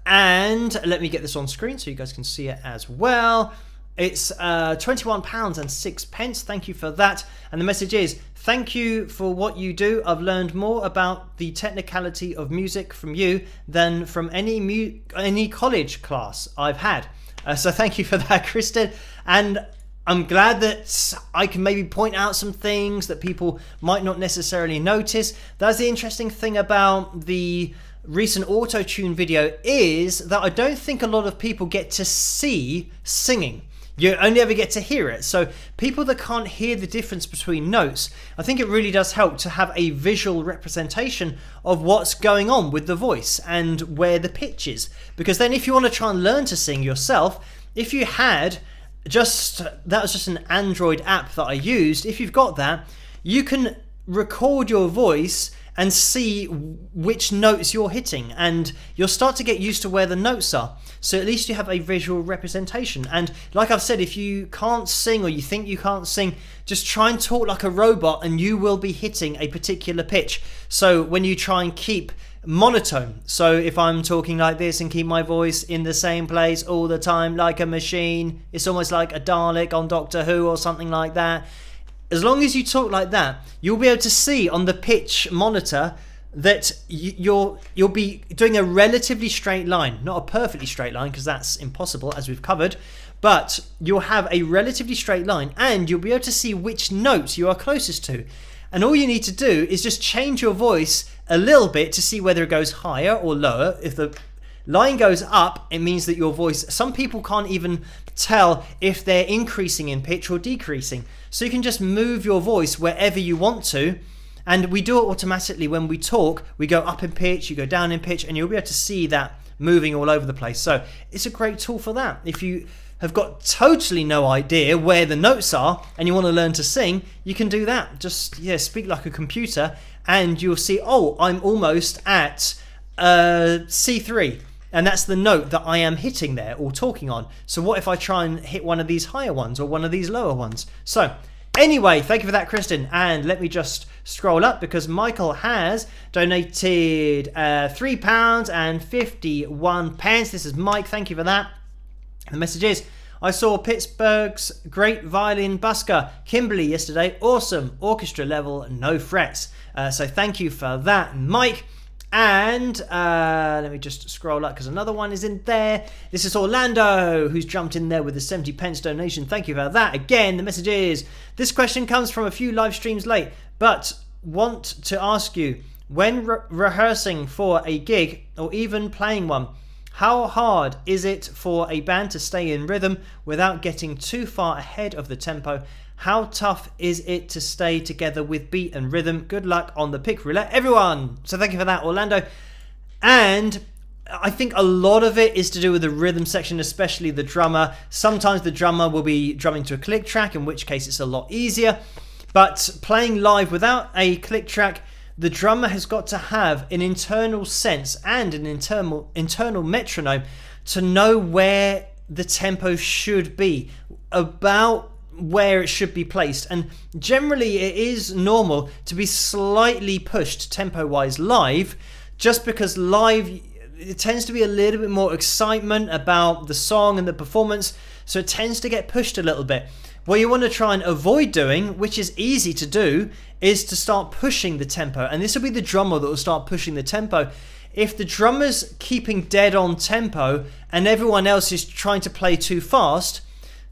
And let me get this on screen so you guys can see it as well. It's £21.06. Thank you for that. And the message is, thank you for what you do. I've learned more about the technicality of music from you than from any college class I've had. So thank you for that, Kristen. And I'm glad that I can maybe point out some things that people might not necessarily notice. That's the interesting thing about the recent auto-tune video, is that I don't think a lot of people get to see singing. You only ever get to hear it. So people that can't hear the difference between notes, I think it really does help to have a visual representation of what's going on with the voice and where the pitch is. Because then if you want to try and learn to sing yourself, if you had that was just an Android app that I used, if you've got that, you can record your voice and see which notes you're hitting, and you'll start to get used to where the notes are. So at least you have a visual representation. And like I've said, if you can't sing or you think you can't sing, just try and talk like a robot and you will be hitting a particular pitch. So when you try and keep monotone, so if I'm talking like this and keep my voice in the same place all the time like a machine, it's almost like a Dalek on Doctor Who or something like that. As long as you talk like that, you'll be able to see on the pitch monitor that you'll be doing a relatively straight line. Not a perfectly straight line, because that's impossible, as we've covered, but you'll have a relatively straight line, and you'll be able to see which notes you are closest to. And all you need to do is just change your voice a little bit to see whether it goes higher or lower. If the line goes up, it means that your voice, some people can't even tell if they're increasing in pitch or decreasing. So you can just move your voice wherever you want to, and we do it automatically when we talk. We go up in pitch, you go down in pitch, and you'll be able to see that moving all over the place. So it's a great tool for that. If you have got totally no idea where the notes are and you want to learn to sing, you can do that. Just speak like a computer, and you'll see, oh, I'm almost at C3. And that's the note that I am hitting there or talking on. So what if I try and hit one of these higher ones or one of these lower ones? So anyway, thank you for that, Kristen. And let me just scroll up, because Michael has donated £3.51. This is Mike. Thank you for that. The message is, I saw Pittsburgh's great violin busker, Kimberly, yesterday. Awesome. Orchestra level, no frets. So thank you for that, Mike. And let me just scroll up, because another one is in there. This is Orlando, who's jumped in there with a 70p donation. Thank you for that. Again, the message is, this question comes from a few live streams late, but want to ask you, when rehearsing for a gig or even playing one, how hard is it for a band to stay in rhythm without getting too far ahead of the tempo? How tough is it to stay together with beat and rhythm? Good luck on the pick roulette, everyone. So thank you for that, Orlando. And I think a lot of it is to do with the rhythm section, especially the drummer. Sometimes the drummer will be drumming to a click track, in which case it's a lot easier. But playing live without a click track, the drummer has got to have an internal sense and an internal metronome to know where the tempo should be, about where it should be placed. And generally it is normal to be slightly pushed tempo-wise live, just because live it tends to be a little bit more excitement about the song and the performance, so it tends to get pushed a little bit. What you want to try and avoid doing, which is easy to do, is to start pushing the tempo. And this will be the drummer that will start pushing the tempo. If the drummer's keeping dead on tempo and everyone else is trying to play too fast,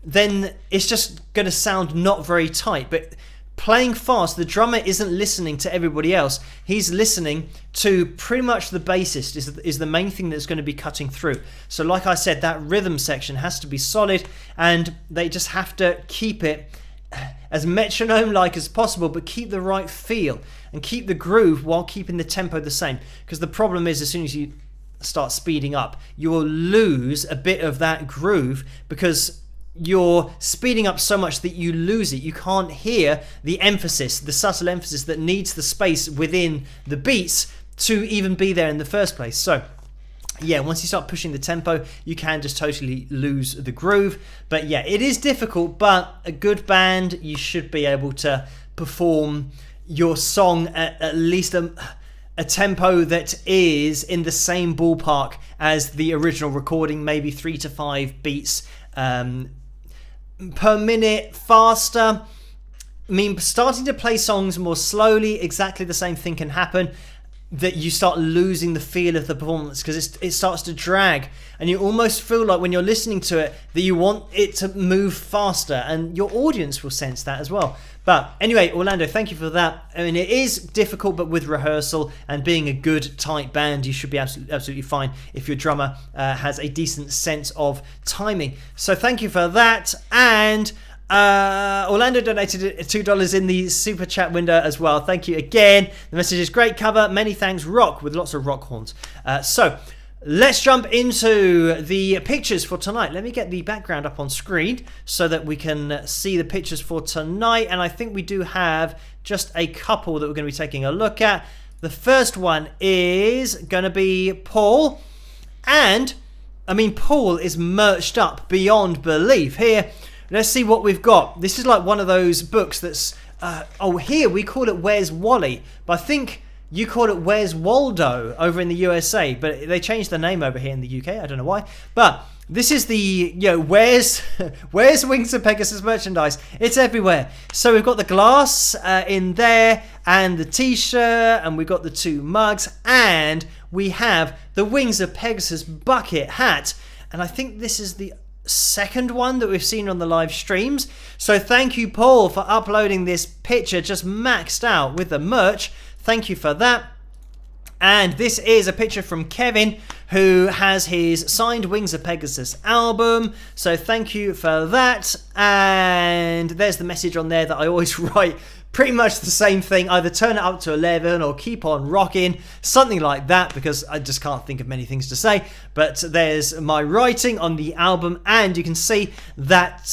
then it's just going to sound not very tight. But playing fast, the drummer isn't listening to everybody else. He's listening to pretty much the bassist is the main thing that's going to be cutting through. So like I said, that rhythm section has to be solid, and they just have to keep it as metronome-like as possible, but keep the right feel and keep the groove while keeping the tempo the same. Because the problem is, as soon as you start speeding up, you will lose a bit of that groove, because you're speeding up so much that you lose it. You can't hear the emphasis, the subtle emphasis that needs the space within the beats to even be there in the first place. So yeah, once you start pushing the tempo, you can just totally lose the groove. But yeah, it is difficult, but a good band, you should be able to perform your song at least a tempo that is in the same ballpark as the original recording, maybe 3 to 5 beats per minute faster. I mean, starting to play songs more slowly, exactly the same thing can happen, that you start losing the feel of the performance, because it starts to drag, and you almost feel like when you're listening to it that you want it to move faster, and your audience will sense that as well. But anyway, Orlando, thank you for that. I mean, it is difficult, but with rehearsal and being a good tight band, you should be absolutely fine if your drummer has a decent sense of timing. So thank you for that. And Orlando donated $2 in the super chat window as well. Thank you again. The message is great cover. Many thanks. Rock, with lots of rock horns. So let's jump into the pictures for tonight. Let me get the background up on screen so that we can see the pictures for tonight. And I think we do have just a couple that we're going to be taking a look at. The first one is going to be Paul. And, I mean, Paul is merched up beyond belief. Here, let's see what we've got. This is like one of those books that's... here we call it Where's Wally? But I think you call it Where's Waldo over in the USA. But they changed the name over here in the UK. I don't know why. But this is the, where's Wings of Pegasus merchandise? It's everywhere. So we've got the glass in there, and the t-shirt, and we've got the 2 mugs, and we have the Wings of Pegasus bucket hat. And I think this is the second one that we've seen on the live streams. So thank you, Paul, for uploading this picture just maxed out with the merch. Thank you for that. And this is a picture from Kevin, who has his signed Wings of Pegasus album. So thank you for that. And there's the message on there that I always write. Pretty much the same thing, either turn it up to 11 or keep on rocking, something like that, because I just can't think of many things to say. But there's my writing on the album, and you can see that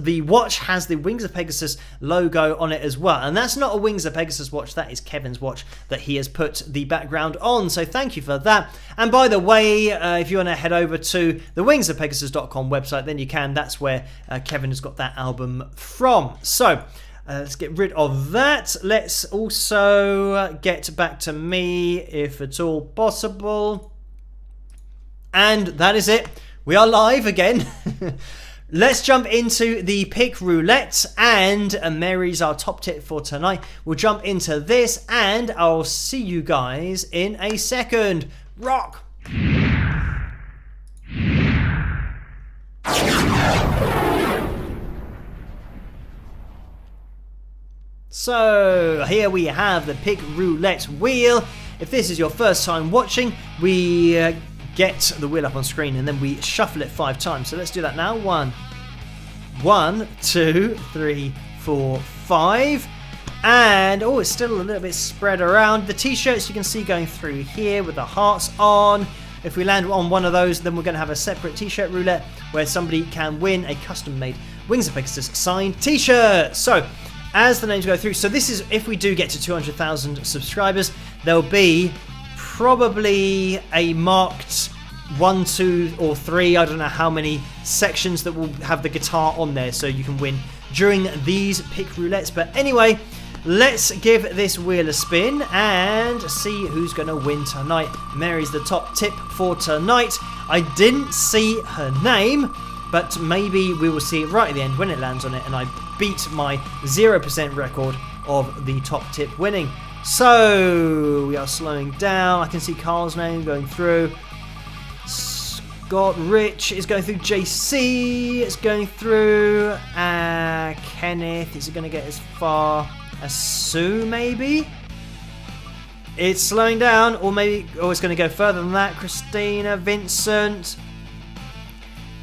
the watch has the Wings of Pegasus logo on it as well. And that's not a Wings of Pegasus watch, that is Kevin's watch that he has put the background on. So thank you for that. And by the way, if you want to head over to the wingsofpegasus.com website, then you can. That's where Kevin has got that album from. So let's get rid of that. Let's also get back to me, if at all possible. And that is it. We are live again. Let's jump into the pick roulette, and Mary's our top tip for tonight. We'll jump into this, and I'll see you guys in a second. Rock! So here we have the pick roulette wheel. If this is your first time watching, we get the wheel up on screen and then we shuffle it 5 times. So let's do that now. 1, 2, 3, 4, 5. And oh, it's still a little bit spread around. The t-shirts you can see going through here with the hearts on. If we land on one of those, then we're going to have a separate t-shirt roulette where somebody can win a custom-made Wings of Pegasus signed t-shirt. So as the names go through. So this is if we do get to 200,000 subscribers, there'll be probably a marked 1, 2 or 3, I don't know how many sections that will have the guitar on there, so you can win during these pick roulettes. But anyway, let's give this wheel a spin and see who's going to win tonight. Mary's the top tip for tonight. I didn't see her name, but maybe we will see it right at the end when it lands on it and I beat my 0% record of the top tip winning. So we are slowing down. I can see Carl's name going through. Scott Rich is going through. JC is going through. Kenneth, is it going to get as far as Sue maybe? It's slowing down, or maybe it's going to go further than that. Christina, Vincent.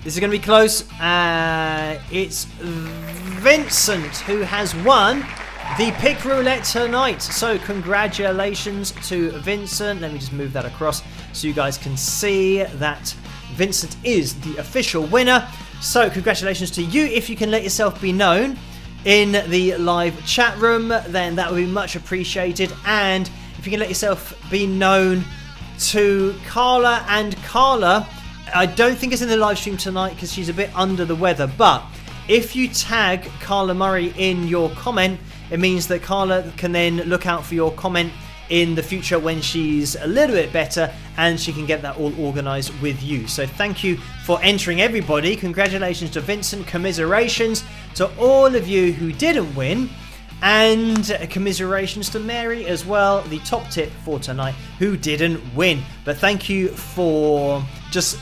This is going to be close. It's Vincent who has won the pick roulette tonight. So congratulations to Vincent. Let me just move that across so you guys can see that Vincent is the official winner. So congratulations to you. If you can let yourself be known in the live chat room, then that would be much appreciated. And if you can let yourself be known to Carla, and Carla, I don't think it's in the live stream tonight because she's a bit under the weather, but if you tag Carla Murray in your comment, it means that Carla can then look out for your comment in the future when she's a little bit better, and she can get that all organised with you. So thank you for entering, everybody. Congratulations to Vincent, commiserations to all of you who didn't win, and commiserations to Mary as well, the top tip for tonight, who didn't win. But thank you for just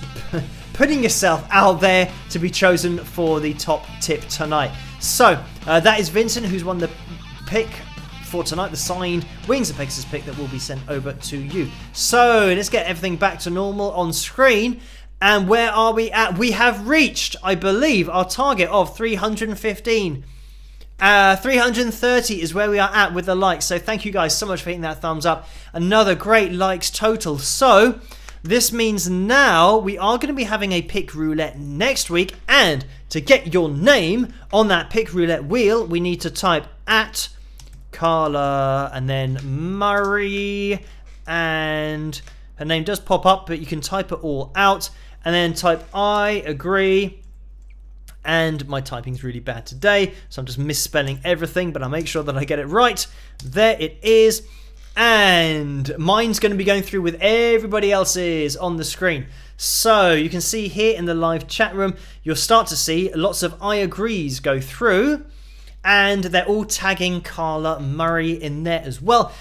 putting yourself out there to be chosen for the top tip tonight. So that is Vincent, who's won the pick for tonight, the signed Wings of Pegasus pick that will be sent over to you. So let's get everything back to normal on screen. And where are we at? We have reached, I believe, our target of 315. 330 is where we are at with the likes. So thank you guys so much for hitting that thumbs up. Another great likes total. So this means now we are going to be having a pick roulette next week. And to get your name on that pick roulette wheel, we need to type at Carla and then Murray, and her name does pop up, but you can type it all out and then type I agree. And my typing's really bad today, so I'm just misspelling everything, but I'll make sure that I get it right. There it is. And mine's going to be going through with everybody else's on the screen. So you can see here in the live chat room, you'll start to see lots of I agrees go through. And they're all tagging Carla Murray in there as well.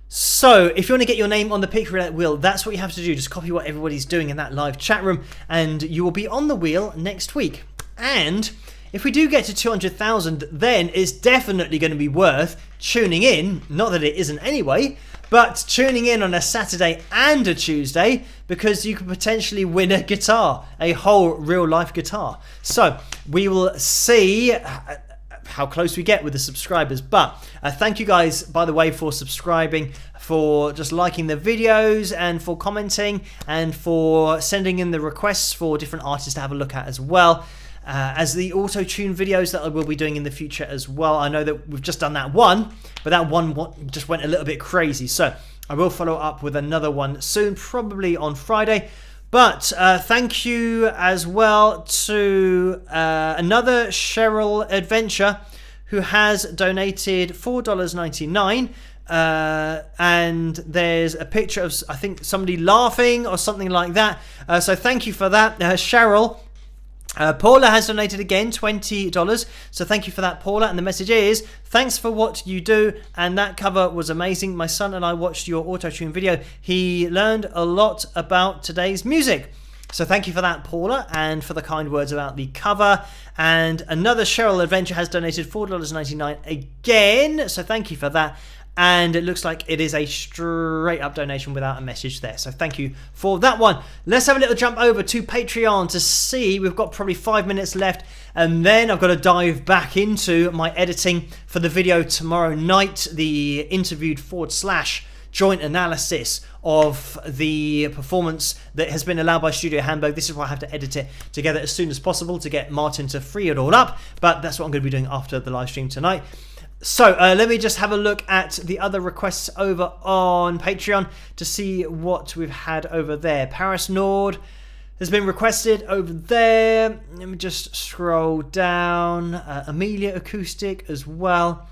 So if you want to get your name on the pick roulette wheel, that's what you have to do. Just copy what everybody's doing in that live chat room, and you will be on the wheel next week. And if we do get to 200,000, then it's definitely going to be worth tuning in. Not that it isn't anyway, but tuning in on a Saturday and a Tuesday, because you could potentially win a guitar, a whole real life guitar. So we will see how close we get with the subscribers. But thank you guys, by the way, for subscribing, for just liking the videos, and for commenting, and for sending in the requests for different artists to have a look at as well. As the auto-tune videos that I will be doing in the future as well. I know that we've just done that one, but that one just went a little bit crazy. So I will follow up with another one soon, probably on Friday. But thank you as well to another Cheryl Adventure, who has donated $4.99. And there's a picture of, I think, somebody laughing or something like that. So thank you for that, Cheryl. Paula has donated again $20, so thank you for that, Paula. And the message is, thanks for what you do, and that cover was amazing. My son and I watched your auto-tune video. He learned a lot about today's music. So thank you for that, Paula, and for the kind words about the cover. And another Cheryl Adventure has donated $4.99 again, so thank you for that. And it looks like it is a straight up donation without a message there. So thank you for that one. Let's have a little jump over to Patreon to see. We've got probably 5 minutes left. And then I've got to dive back into my editing for the video tomorrow night. The interviewed / joint analysis of the performance that has been allowed by Studio Hamburg. This is why I have to edit it together as soon as possible to get Martin to free it all up. But that's what I'm going to be doing after the live stream tonight. So let me just have a look at the other requests over on Patreon to see what we've had over there. Paris Nord has been requested over there. Let me just scroll down. Amelia Acoustic as well.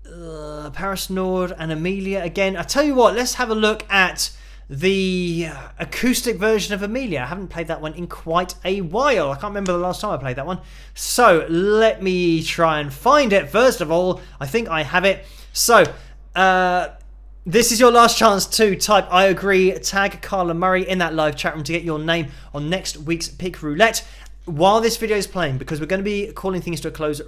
Paris Nord and Amelia again. I tell you what, let's have a look at the acoustic version of Amelia. I haven't played that one in quite a while. I can't remember the last time I played that one. So let me try and find it. First of all, I think I have it. So this is your last chance to type I agree, tag Carla Murray in that live chat room to get your name on next week's Pick Roulette. While this video is playing, because we're going to be calling things to a close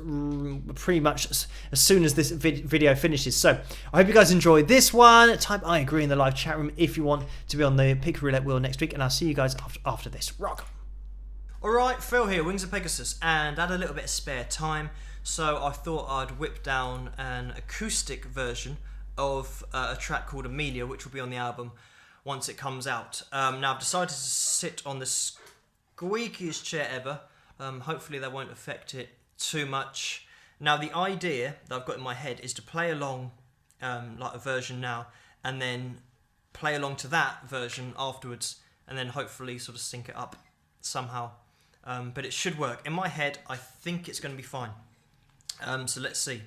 pretty much as soon as this video finishes. So I hope you guys enjoyed this one. Type I agree in the live chat room if you want to be on the Pick Roulette wheel next week, and I'll see you guys after this. Rock! Alright, Phil here, Wings of Pegasus, and I had a little bit of spare time, so I thought I'd whip down an acoustic version of a track called Amelia, which will be on the album once it comes out. Now I've decided to sit on this squeakiest chair ever. Hopefully that won't affect it too much. Now the idea that I've got in my head is to play along like a version now, and then play along to that version afterwards, and then hopefully sort of sync it up somehow. But it should work. In my head, I think it's going to be fine. So let's see.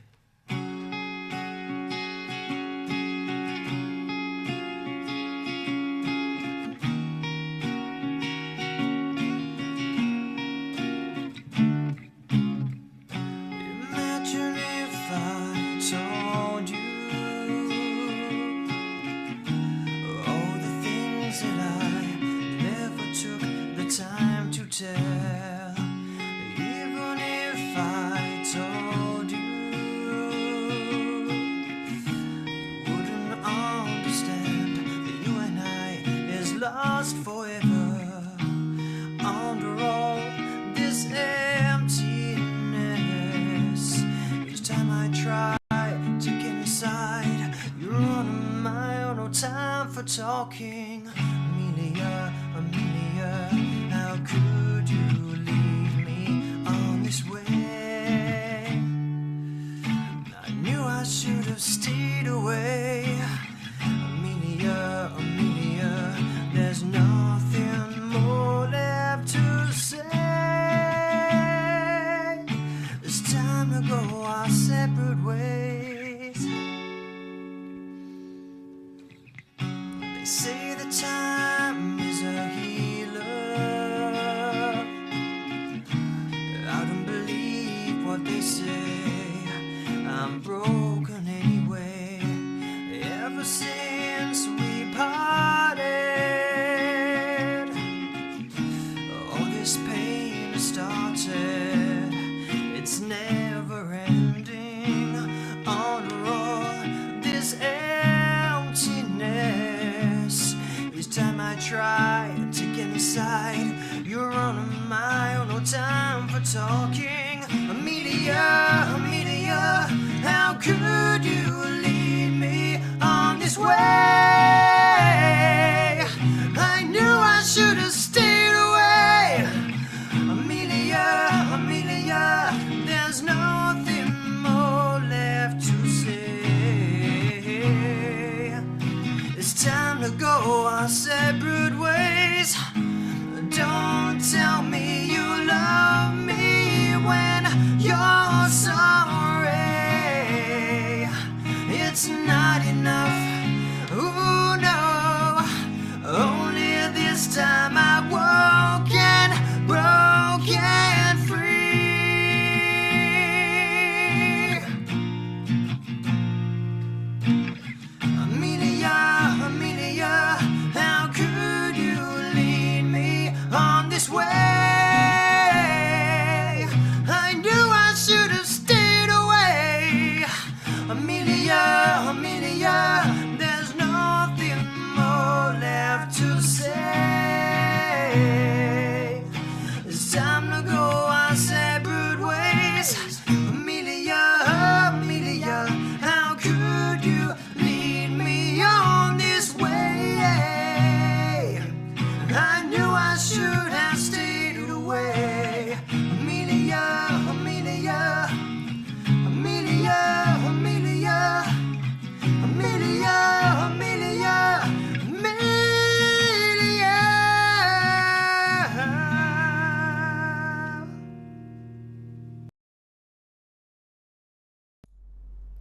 Lost forever under all this emptiness. Each time I try to get inside, you're on my own, no time for talking. Amelia, Amelia, how could you leave me on this way? I knew I should have stayed away. Amelia, Amelia, there's nothing more left to say. It's time to go our separate ways. They say that time is a healer. I don't believe what they say. I'm broken anyway. Ever since we parted, pain started. It's never ending. Under all this emptiness, each time I try to get inside, you're on my own, no time for talking. Amelia, Amelia, how could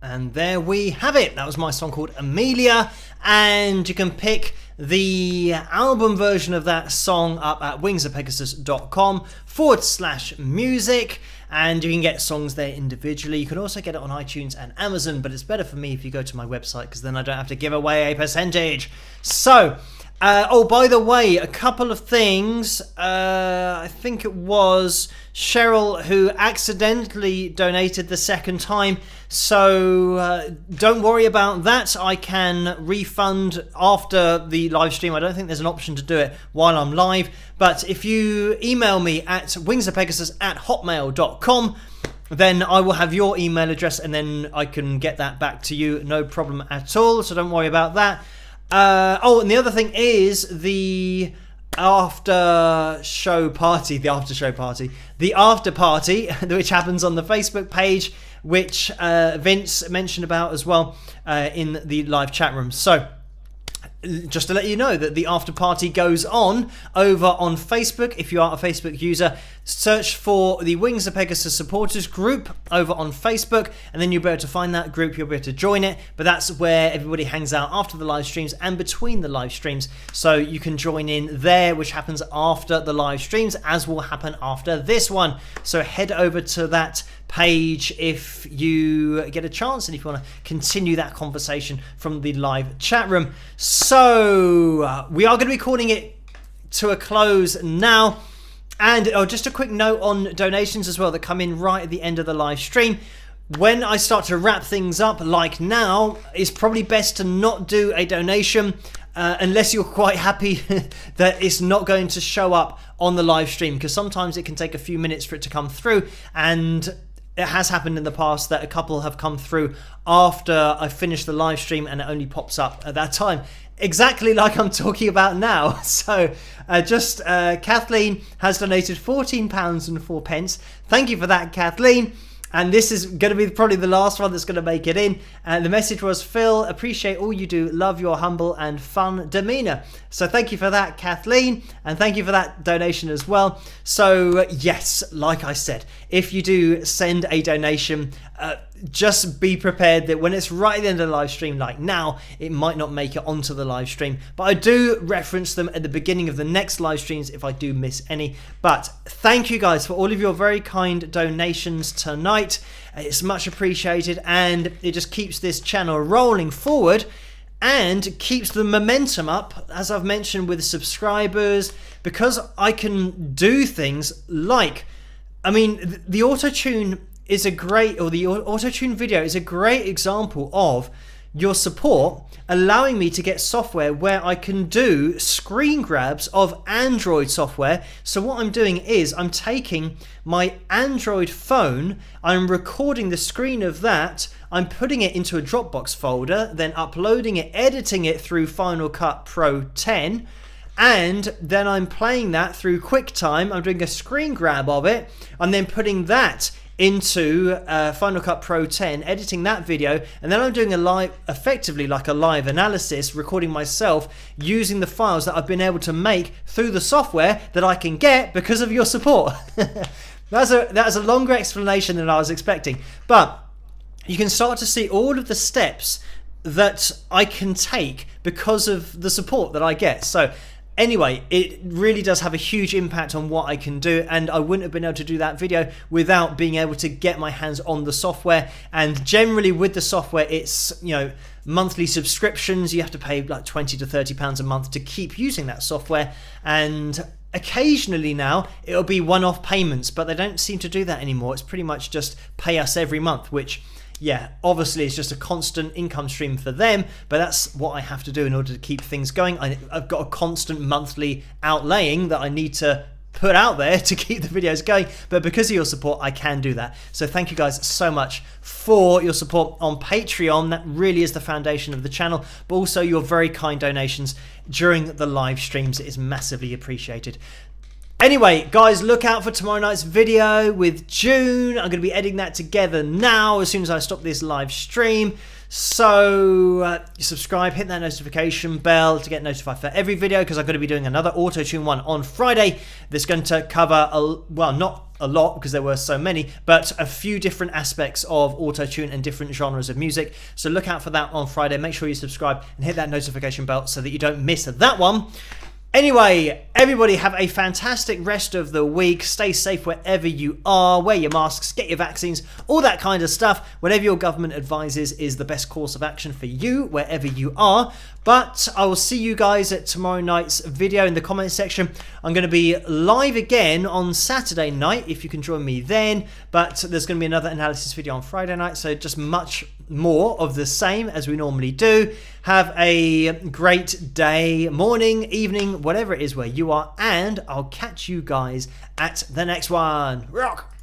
And there we have it. That was my song called Amelia, and you can pick the album version of that song up at wingsofpegasus.com/music, and you can get songs there individually. You can also get it on iTunes and Amazon, but it's better for me if you go to my website, because then I don't have to give away a percentage. So oh, by the way, a couple of things. I think it was Cheryl who accidentally donated the second time, so don't worry about that. I can refund after the live stream. I don't think there's an option to do it while I'm live, but if you email me at wingsofpegasus@hotmail.com, then I will have your email address, and then I can get that back to you, no problem at all, so don't worry about that. Oh, and the other thing is the after party, which happens on the Facebook page, which Vince mentioned about as well in the live chat room. So just to let you know that the after party goes on over on Facebook. If you are a Facebook user, search for the Wings of Pegasus supporters group over on Facebook, and then you'll be able to find that group. You'll be able to join it, but that's where everybody hangs out after the live streams and between the live streams, so you can join in there, which happens after the live streams, as will happen after this one. So head over to that page if you get a chance, and if you want to continue that conversation from the live chat room. So we are going to be calling it to a close now, and just a quick note on donations as well that come in right at the end of the live stream. When I start to wrap things up like now, it's probably best to not do a donation unless you're quite happy that it's not going to show up on the live stream, because sometimes it can take a few minutes for it to come through, and it has happened in the past that a couple have come through after I finished the live stream and it only pops up at that time, exactly like I'm talking about now. So Kathleen has donated £14.04. Thank you for that, Kathleen. And this is going to be probably the last one that's going to make it in. And the message was, Phil, appreciate all you do. Love your humble and fun demeanor. So thank you for that, Kathleen. And thank you for that donation as well. So yes, like I said, if you do send a donation, just be prepared that when it's right at the end of the live stream, like now, it might not make it onto the live stream. But I do reference them at the beginning of the next live streams if I do miss any. But thank you guys for all of your very kind donations tonight. It's much appreciated, and it just keeps this channel rolling forward and keeps the momentum up, as I've mentioned, with subscribers, because I can do things like, I mean, the autotune is a great, or the autotune video is a great example of your support allowing me to get software where I can do screen grabs of Android software. So what I'm doing is I'm taking my Android phone, I'm recording the screen of that, I'm putting it into a Dropbox folder, then uploading it, editing it through Final Cut Pro 10, and then I'm playing that through QuickTime. I'm doing a screen grab of it, and then putting that into Final Cut Pro 10, editing that video, and then I'm doing a live, effectively like a live analysis, recording myself using the files that I've been able to make through the software that I can get because of your support. That's a longer explanation than I was expecting, but you can start to see all of the steps that I can take because of the support that I get. So anyway, it really does have a huge impact on what I can do, and I wouldn't have been able to do that video without being able to get my hands on the software. And generally with the software, it's, you know, monthly subscriptions. You have to pay like £20 to £30 a month to keep using that software, and occasionally now it'll be one-off payments, but they don't seem to do that anymore. It's pretty much just pay us every month, which, yeah, obviously it's just a constant income stream for them, but that's what I have to do in order to keep things going. I've got a constant monthly outlaying that I need to put out there to keep the videos going, but because of your support I can do that. So thank you guys so much for your support on Patreon. That really is the foundation of the channel, but also your very kind donations during the live streams. It is massively appreciated. Anyway, guys, look out for tomorrow night's video with June. I'm going to be editing that together now as soon as I stop this live stream. So subscribe, hit that notification bell to get notified for every video, because I'm going to be doing another auto-tune one on Friday that's going to cover, well, not a lot because there were so many, but a few different aspects of autotune and different genres of music. So look out for that on Friday. Make sure you subscribe and hit that notification bell so that you don't miss that one. Anyway, everybody have a fantastic rest of the week. Stay safe wherever you are. Wear your masks, get your vaccines, all that kind of stuff. Whatever your government advises is the best course of action for you, wherever you are. But I will see you guys at tomorrow night's video in the comments section. I'm going to be live again on Saturday night, if you can join me then. But there's going to be another analysis video on Friday night, so just much more of the same as we normally do. Have a great day, morning, evening, whatever it is where you are, and I'll catch you guys at the next one. Rock!